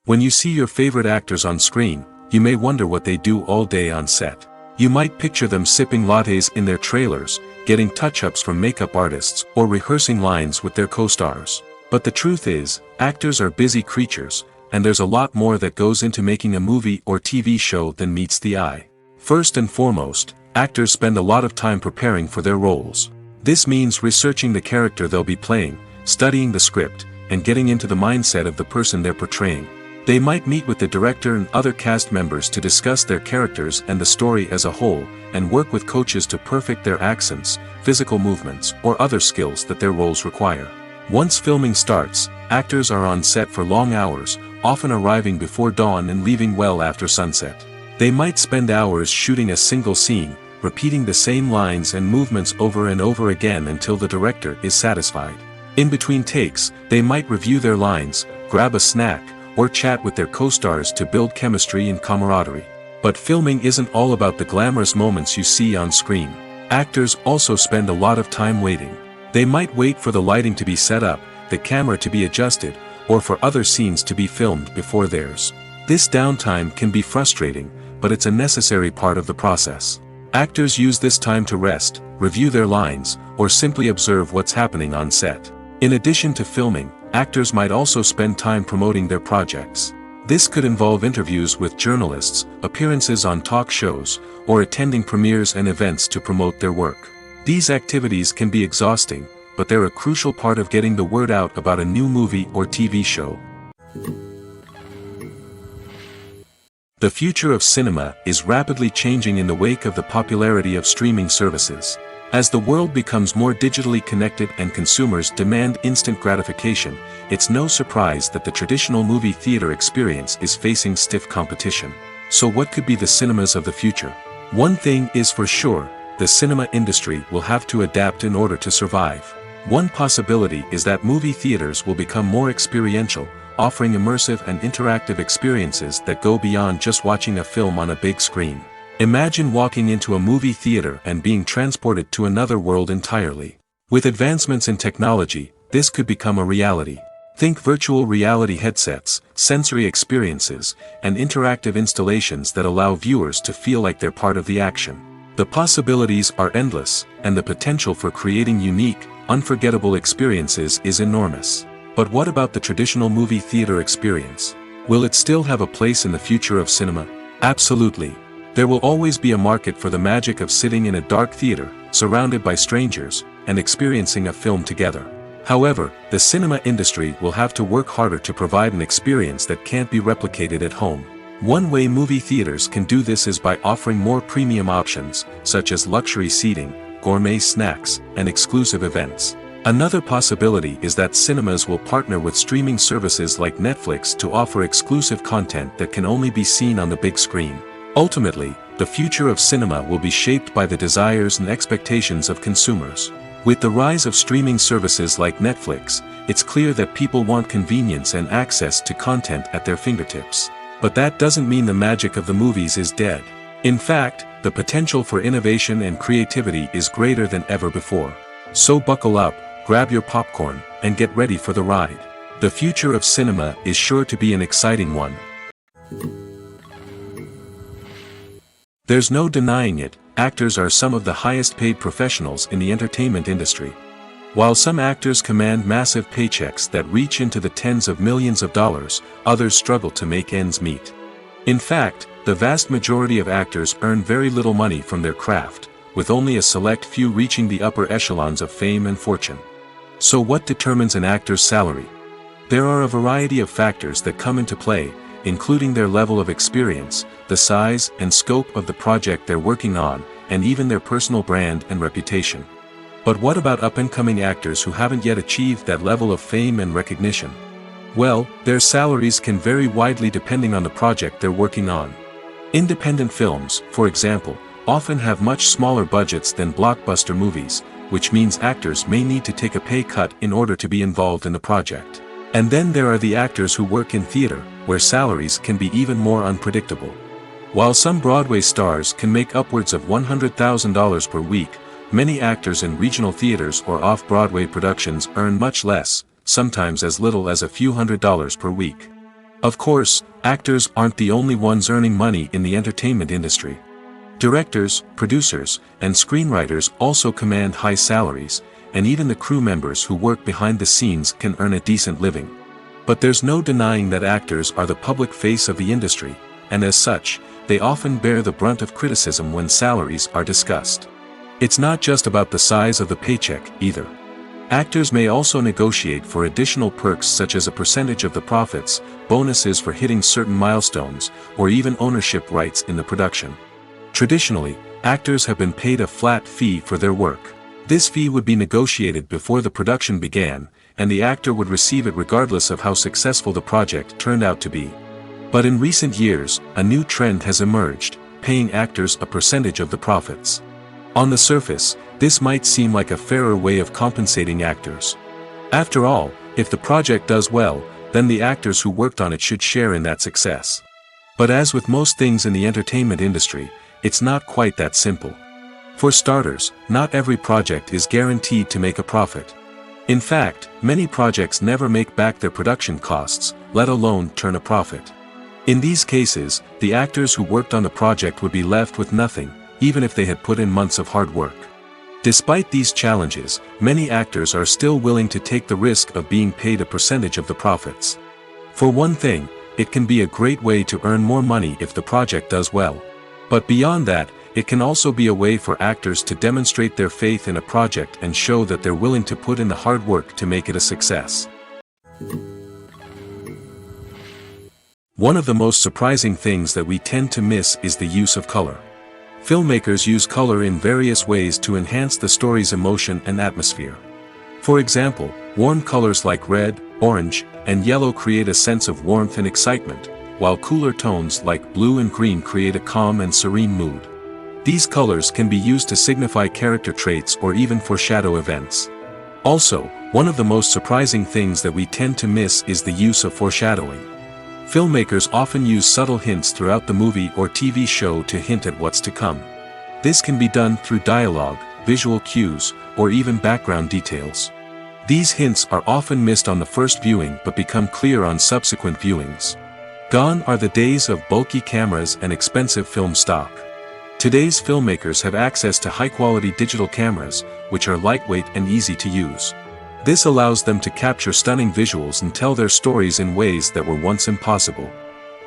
When you see your favorite actors on screen, you may wonder what they do all day on set. You might picture them sipping lattes in their trailers, getting touch-ups from makeup artists, or rehearsing lines with their co-stars. But the truth is, actors are busy creatures, and there's a lot more that goes into making a movie or TV show than meets the eye. First and foremost, actors spend a lot of time preparing for their roles. This means researching the character they'll be playing, studying the script, and getting into the mindset of the person they're portraying. They might meet with the director and other cast members to discuss their characters and the story as a whole, and work with coaches to perfect their accents, physical movements, or other skills that their roles require. Once filming starts, actors are on set for long hours, often arriving before dawn and leaving well after sunset. They might spend hours shooting a single scene, repeating the same lines and movements over and over again until the director is satisfied. In between takes, they might review their lines, grab a snack, or chat with their co-stars to build chemistry and camaraderie. But filming isn't all about the glamorous moments you see on screen. Actors also spend a lot of time waiting. They might wait for the lighting to be set up, the camera to be adjusted, or for other scenes to be filmed before theirs. This downtime can be frustrating, but it's a necessary part of the process. Actors use this time to rest, review their lines, or simply observe what's happening on set. In addition to filming, actors might also spend time promoting their projects. This could involve interviews with journalists, appearances on talk shows, or attending premieres and events to promote their work. These activities can be exhausting, but they're a crucial part of getting the word out about a new movie or TV show. The future of cinema is rapidly changing in the wake of the popularity of streaming services. As the world becomes more digitally connected and consumers demand instant gratification, it's no surprise that the traditional movie theater experience is facing stiff competition. So what could be the cinemas of the future? One thing is for sure, the cinema industry will have to adapt in order to survive. One possibility is that movie theaters will become more experiential, offering immersive and interactive experiences that go beyond just watching a film on a big screen. Imagine walking into a movie theater and being transported to another world entirely. With advancements in technology, this could become a reality. Think virtual reality headsets, sensory experiences, and interactive installations that allow viewers to feel like they're part of the action. The possibilities are endless, and the potential for creating unique, unforgettable experiences is enormous. But what about the traditional movie theater experience? Will it still have a place in the future of cinema? Absolutely. There will always be a market for the magic of sitting in a dark theater, surrounded by strangers, and experiencing a film together. However, the cinema industry will have to work harder to provide an experience that can't be replicated at home. One way movie theaters can do this is by offering more premium options, such as luxury seating, gourmet snacks, and exclusive events. Another possibility is that cinemas will partner with streaming services like Netflix to offer exclusive content that can only be seen on the big screen. Ultimately, the future of cinema will be shaped by the desires and expectations of consumers. With the rise of streaming services like Netflix, it's clear that people want convenience and access to content at their fingertips. But that doesn't mean the magic of the movies is dead. In fact, the potential for innovation and creativity is greater than ever before. So buckle up, grab your popcorn, and get ready for the ride. The future of cinema is sure to be an exciting one. There's no denying it, actors are some of the highest paid professionals in the entertainment industry. While some actors command massive paychecks that reach into the tens of millions of dollars, others struggle to make ends meet. In fact, the vast majority of actors earn very little money from their craft, with only a select few reaching the upper echelons of fame and fortune. So what determines an actor's salary? There are a variety of factors that come into play, including their level of experience, the size and scope of the project they're working on, and even their personal brand and reputation. But what about up-and-coming actors who haven't yet achieved that level of fame and recognition? Well, their salaries can vary widely depending on the project they're working on. Independent films, for example, often have much smaller budgets than blockbuster movies, which means actors may need to take a pay cut in order to be involved in the project. And then there are the actors who work in theater, where salaries can be even more unpredictable. While some Broadway stars can make upwards of $100,000 per week, many actors in regional theaters or off-Broadway productions earn much less, sometimes as little as a few $100s per week. Of course, actors aren't the only ones earning money in the entertainment industry. Directors, producers, and screenwriters also command high salaries, and even the crew members who work behind the scenes can earn a decent living. But there's no denying that actors are the public face of the industry, and as such, they often bear the brunt of criticism when salaries are discussed. It's not just about the size of the paycheck, either. Actors may also negotiate for additional perks such as a percentage of the profits, bonuses for hitting certain milestones, or even ownership rights in the production. Traditionally, actors have been paid a flat fee for their work. This fee would be negotiated before the production began, and the actor would receive it regardless of how successful the project turned out to be. But in recent years, a new trend has emerged, paying actors a percentage of the profits. On the surface, this might seem like a fairer way of compensating actors. After all, if the project does well, then the actors who worked on it should share in that success. But as with most things in the entertainment industry, it's not quite that simple. For starters, not every project is guaranteed to make a profit. In fact, many projects never make back their production costs, let alone turn a profit. In these cases, the actors who worked on the project would be left with nothing, even if they had put in months of hard work. Despite these challenges, many actors are still willing to take the risk of being paid a percentage of the profits. For one thing, it can be a great way to earn more money if the project does well. But beyond that, it can also be a way for actors to demonstrate their faith in a project and show that they're willing to put in the hard work to make it a success. One of the most surprising things that we tend to miss is the use of color. Filmmakers use color in various ways to enhance the story's emotion and atmosphere. For example, warm colors like red, orange, and yellow create a sense of warmth and excitement, while cooler tones like blue and green create a calm and serene mood. These colors can be used to signify character traits or even foreshadow events. Also, one of the most surprising things that we tend to miss is the use of foreshadowing. Filmmakers often use subtle hints throughout the movie or TV show to hint at what's to come. This can be done through dialogue, visual cues, or even background details. These hints are often missed on the first viewing but become clear on subsequent viewings. Gone are the days of bulky cameras and expensive film stock. Today's filmmakers have access to high-quality digital cameras, which are lightweight and easy to use. This allows them to capture stunning visuals and tell their stories in ways that were once impossible.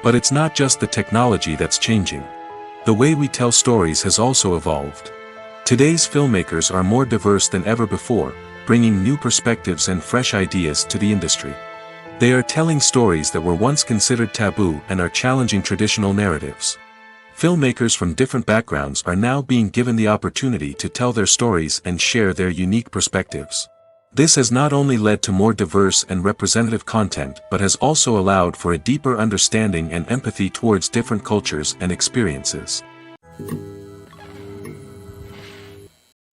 But it's not just the technology that's changing. The way we tell stories has also evolved. Today's filmmakers are more diverse than ever before, bringing new perspectives and fresh ideas to the industry. They are telling stories that were once considered taboo and are challenging traditional narratives. Filmmakers from different backgrounds are now being given the opportunity to tell their stories and share their unique perspectives. This has not only led to more diverse and representative content but has also allowed for a deeper understanding and empathy towards different cultures and experiences.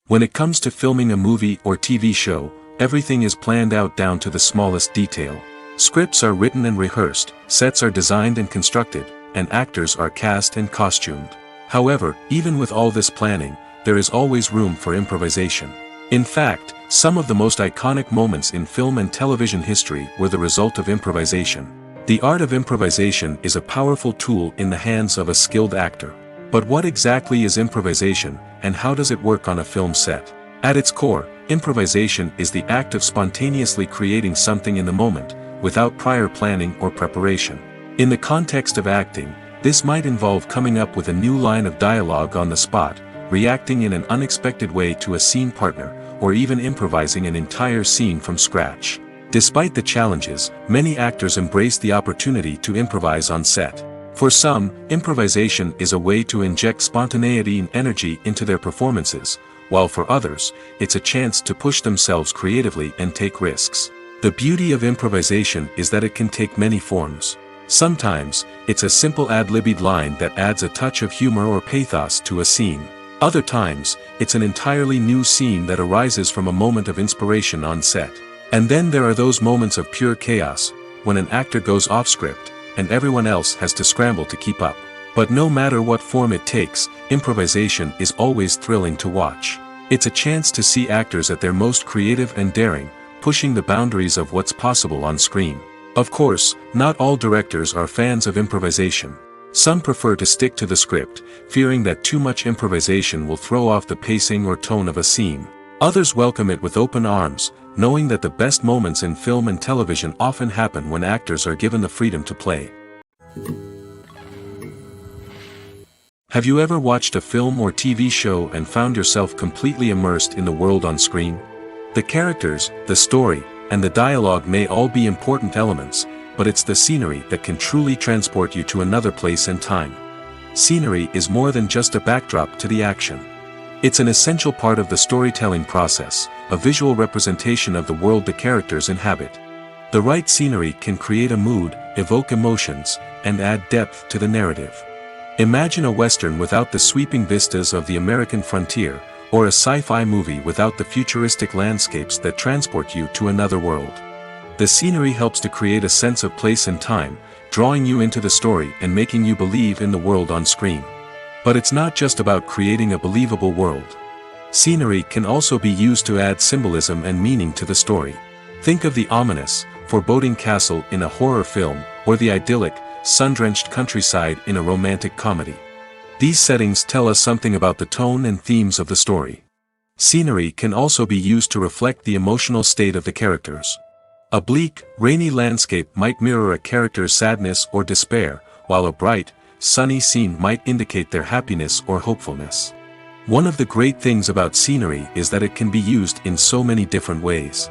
When it comes to filming a movie or TV show, everything is planned out down to the smallest detail. Scripts are written and rehearsed, sets are designed and constructed, and actors are cast and costumed. However, even with all this planning, there is always room for improvisation. In fact, some of the most iconic moments in film and television history were the result of improvisation. The art of improvisation is a powerful tool in the hands of a skilled actor. But what exactly is improvisation, and how does it work on a film set? At its core, improvisation is the act of spontaneously creating something in the moment, without prior planning or preparation. In the context of acting, this might involve coming up with a new line of dialogue on the spot, reacting in an unexpected way to a scene partner, or even improvising an entire scene from scratch. Despite the challenges, many actors embrace the opportunity to improvise on set. For some, improvisation is a way to inject spontaneity and energy into their performances, while for others, it's a chance to push themselves creatively and take risks. The beauty of improvisation is that it can take many forms. Sometimes, it's a simple ad-libbed line that adds a touch of humor or pathos to a scene. Other times, it's an entirely new scene that arises from a moment of inspiration on set. And then there are those moments of pure chaos, when an actor goes off script, and everyone else has to scramble to keep up. But no matter what form it takes, improvisation is always thrilling to watch. It's a chance to see actors at their most creative and daring, pushing the boundaries of what's possible on screen. Of course, not all directors are fans of improvisation. Some prefer to stick to the script, fearing that too much improvisation will throw off the pacing or tone of a scene. Others welcome it with open arms, knowing that the best moments in film and television often happen when actors are given the freedom to play. Have you ever watched a film or TV show and found yourself completely immersed in the world on screen? The characters, the story, and the dialogue may all be important elements, but it's the scenery that can truly transport you to another place and time. Scenery is more than just a backdrop to the action. It's an essential part of the storytelling process, a visual representation of the world the characters inhabit. The right scenery can create a mood, evoke emotions, and add depth to the narrative. Imagine a Western without the sweeping vistas of the American frontier, or a sci-fi movie without the futuristic landscapes that transport you to another world. The scenery helps to create a sense of place and time, drawing you into the story and making you believe in the world on screen. But it's not just about creating a believable world. Scenery can also be used to add symbolism and meaning to the story. Think of the ominous, foreboding castle in a horror film, or the idyllic, sun-drenched countryside in a romantic comedy. These settings tell us something about the tone and themes of the story. Scenery can also be used to reflect the emotional state of the characters. A bleak, rainy landscape might mirror a character's sadness or despair, while a bright, sunny scene might indicate their happiness or hopefulness. One of the great things about scenery is that it can be used in so many different ways.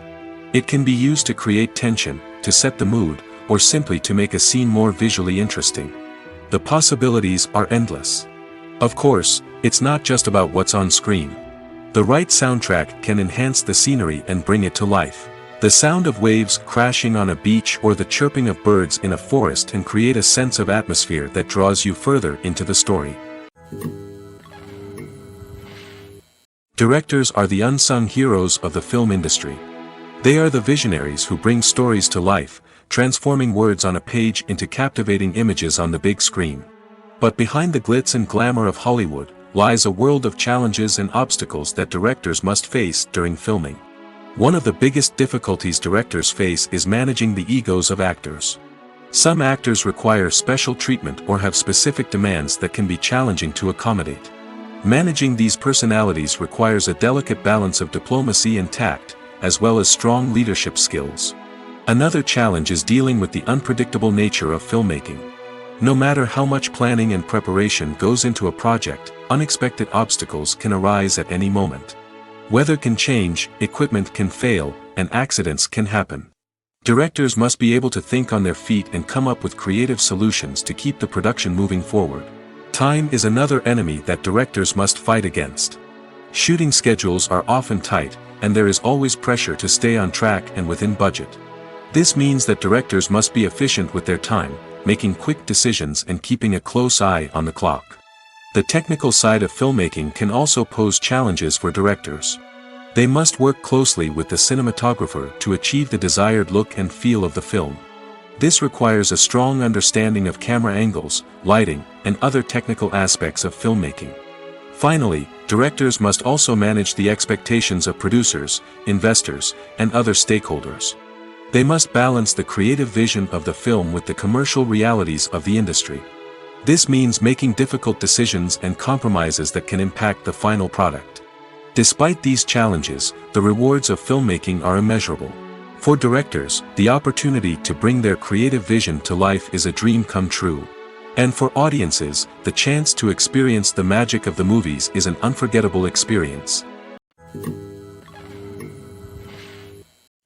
It can be used to create tension, to set the mood, or simply to make a scene more visually interesting. The possibilities are endless. Of course, it's not just about what's on screen. The right soundtrack can enhance the scenery and bring it to life. The sound of waves crashing on a beach or the chirping of birds in a forest can create a sense of atmosphere that draws you further into the story. Directors are the unsung heroes of the film industry. They are the visionaries who bring stories to life, transforming words on a page into captivating images on the big screen. But behind the glitz and glamour of Hollywood, lies a world of challenges and obstacles that directors must face during filming. One of the biggest difficulties directors face is managing the egos of actors. Some actors require special treatment or have specific demands that can be challenging to accommodate. Managing these personalities requires a delicate balance of diplomacy and tact, as well as strong leadership skills. Another challenge is dealing with the unpredictable nature of filmmaking. No matter how much planning and preparation goes into a project, unexpected obstacles can arise at any moment. Weather can change, equipment can fail, and accidents can happen. Directors must be able to think on their feet and come up with creative solutions to keep the production moving forward. Time is another enemy that directors must fight against. Shooting schedules are often tight, and there is always pressure to stay on track and within budget. This means that directors must be efficient with their time, making quick decisions and keeping a close eye on the clock. The technical side of filmmaking can also pose challenges for directors. They must work closely with the cinematographer to achieve the desired look and feel of the film. This requires a strong understanding of camera angles, lighting, and other technical aspects of filmmaking. Finally, directors must also manage the expectations of producers, investors, and other stakeholders. They must balance the creative vision of the film with the commercial realities of the industry. This means making difficult decisions and compromises that can impact the final product. Despite these challenges, the rewards of filmmaking are immeasurable. For directors, the opportunity to bring their creative vision to life is a dream come true. And for audiences, the chance to experience the magic of the movies is an unforgettable experience.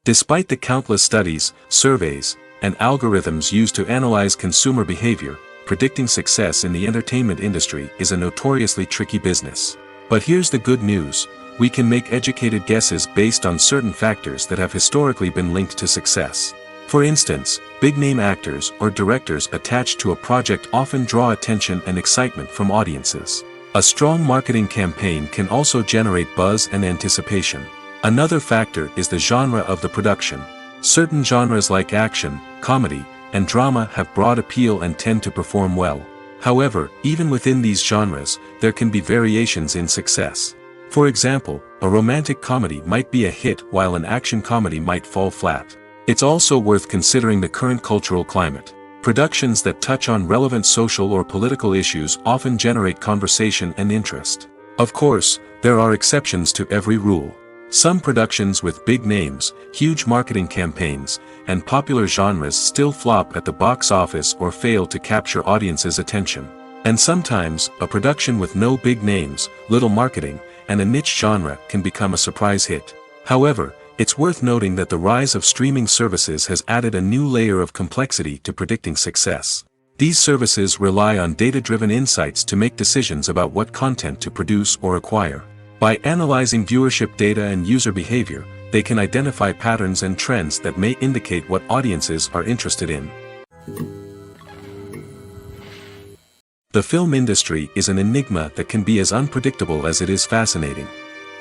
Despite the countless studies, surveys, and algorithms used to analyze consumer behavior, predicting success in the entertainment industry is a notoriously tricky business. But here's the good news: we can make educated guesses based on certain factors that have historically been linked to success. For instance, big-name actors or directors attached to a project often draw attention and excitement from audiences. A strong marketing campaign can also generate buzz and anticipation. Another factor is the genre of the production. Certain genres like action, comedy, and drama have broad appeal and tend to perform well. However, even within these genres, there can be variations in success. For example, a romantic comedy might be a hit while an action comedy might fall flat. It's also worth considering the current cultural climate. Productions that touch on relevant social or political issues often generate conversation and interest. Of course, there are exceptions to every rule. Some productions with big names, huge marketing campaigns, and popular genres still flop at the box office or fail to capture audiences' attention. And sometimes, a production with no big names, little marketing, and a niche genre can become a surprise hit. However, it's worth noting that the rise of streaming services has added a new layer of complexity to predicting success. These services rely on data-driven insights to make decisions about what content to produce or acquire. By analyzing viewership data and user behavior, they can identify patterns and trends that may indicate what audiences are interested in. The film industry is an enigma that can be as unpredictable as it is fascinating.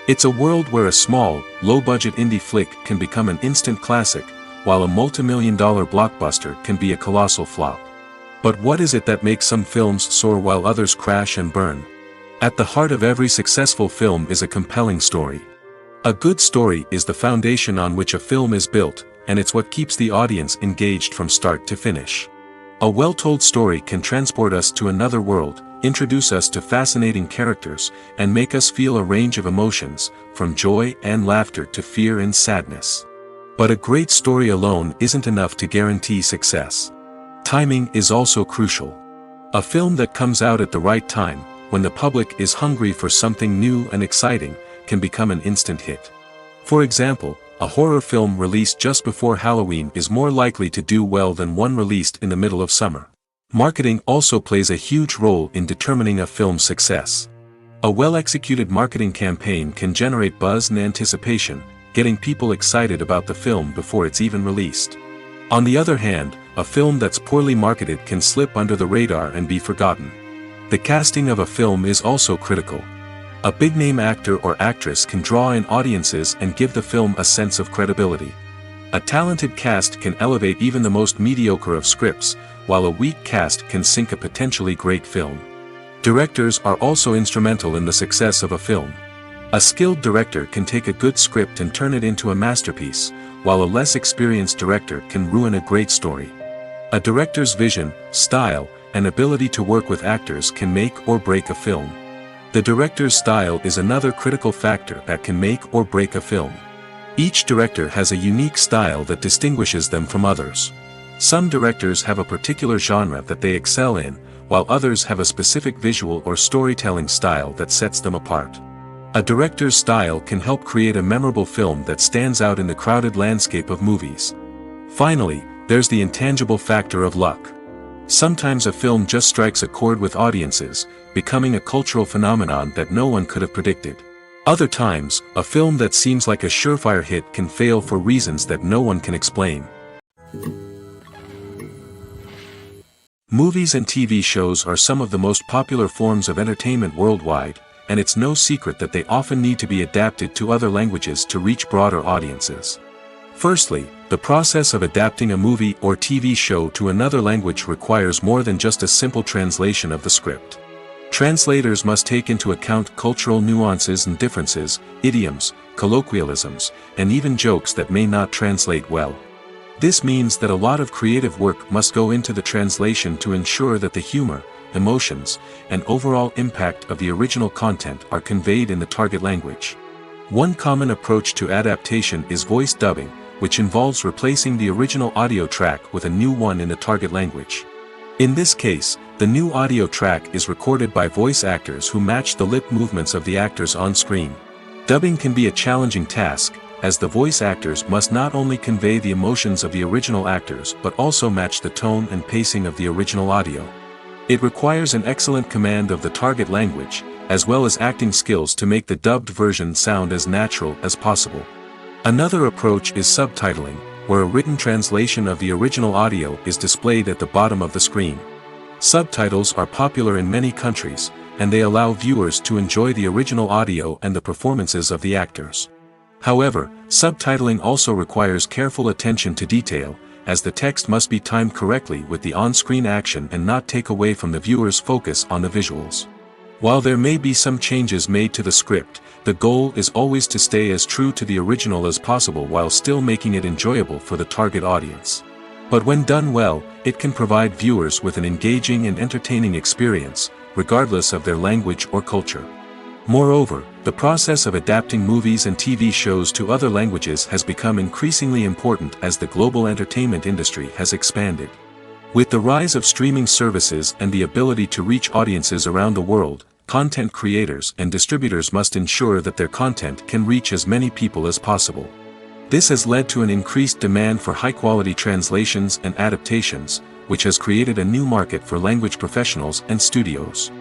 It's a world where a small, low-budget indie flick can become an instant classic, while a multi-million-dollar blockbuster can be a colossal flop. But what is it that makes some films soar while others crash and burn? At the heart of every successful film is a compelling story. A good story is the foundation on which a film is built, and it's what keeps the audience engaged from start to finish. A well-told story can transport us to another world, introduce us to fascinating characters, and make us feel a range of emotions, from joy and laughter to fear and sadness. But a great story alone isn't enough to guarantee success. Timing is also crucial. A film that comes out at the right time, when the public is hungry for something new and exciting, can become an instant hit. For example, a horror film released just before Halloween is more likely to do well than one released in the middle of summer. Marketing also plays a huge role in determining a film's success. A well-executed marketing campaign can generate buzz and anticipation, getting people excited about the film before it's even released. On the other hand, a film that's poorly marketed can slip under the radar and be forgotten. The casting of a film is also critical. A big-name actor or actress can draw in audiences and give the film a sense of credibility. A talented cast can elevate even the most mediocre of scripts, while a weak cast can sink a potentially great film. Directors are also instrumental in the success of a film. A skilled director can take a good script and turn it into a masterpiece, while a less experienced director can ruin a great story. A director's vision, style, and ability to work with actors can make or break a film. The director's style is another critical factor that can make or break a film. Each director has a unique style that distinguishes them from others. Some directors have a particular genre that they excel in, while others have a specific visual or storytelling style that sets them apart. A director's style can help create a memorable film that stands out in the crowded landscape of movies. Finally, there's the intangible factor of luck. Sometimes a film just strikes a chord with audiences, becoming a cultural phenomenon that no one could have predicted. Other times, a film that seems like a surefire hit can fail for reasons that no one can explain. Movies and TV shows are some of the most popular forms of entertainment worldwide, and it's no secret that they often need to be adapted to other languages to reach broader audiences. Firstly, the process of adapting a movie or TV show to another language requires more than just a simple translation of the script. Translators must take into account cultural nuances and differences, idioms, colloquialisms, and even jokes that may not translate well. This means that a lot of creative work must go into the translation to ensure that the humor, emotions, and overall impact of the original content are conveyed in the target language. One common approach to adaptation is voice dubbing, which involves replacing the original audio track with a new one in the target language. In this case, the new audio track is recorded by voice actors who match the lip movements of the actors on screen. Dubbing can be a challenging task, as the voice actors must not only convey the emotions of the original actors but also match the tone and pacing of the original audio. It requires an excellent command of the target language, as well as acting skills to make the dubbed version sound as natural as possible. Another approach is subtitling, where a written translation of the original audio is displayed at the bottom of the screen. Subtitles are popular in many countries, and they allow viewers to enjoy the original audio and the performances of the actors. However, subtitling also requires careful attention to detail, as the text must be timed correctly with the on-screen action and not take away from the viewer's focus on the visuals. While there may be some changes made to the script, the goal is always to stay as true to the original as possible while still making it enjoyable for the target audience. But when done well, it can provide viewers with an engaging and entertaining experience, regardless of their language or culture. Moreover, the process of adapting movies and TV shows to other languages has become increasingly important as the global entertainment industry has expanded. With the rise of streaming services and the ability to reach audiences around the world, content creators and distributors must ensure that their content can reach as many people as possible. This has led to an increased demand for high-quality translations and adaptations, which has created a new market for language professionals and studios.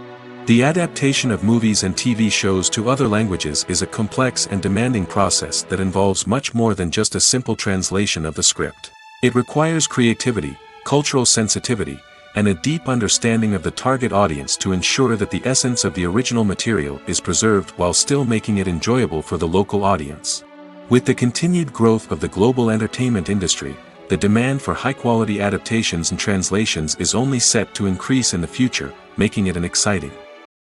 The adaptation of movies and TV shows to other languages is a complex and demanding process that involves much more than just a simple translation of the script. It requires creativity, cultural sensitivity, and a deep understanding of the target audience to ensure that the essence of the original material is preserved while still making it enjoyable for the local audience. With the continued growth of the global entertainment industry, the demand for high-quality adaptations and translations is only set to increase in the future, making it an exciting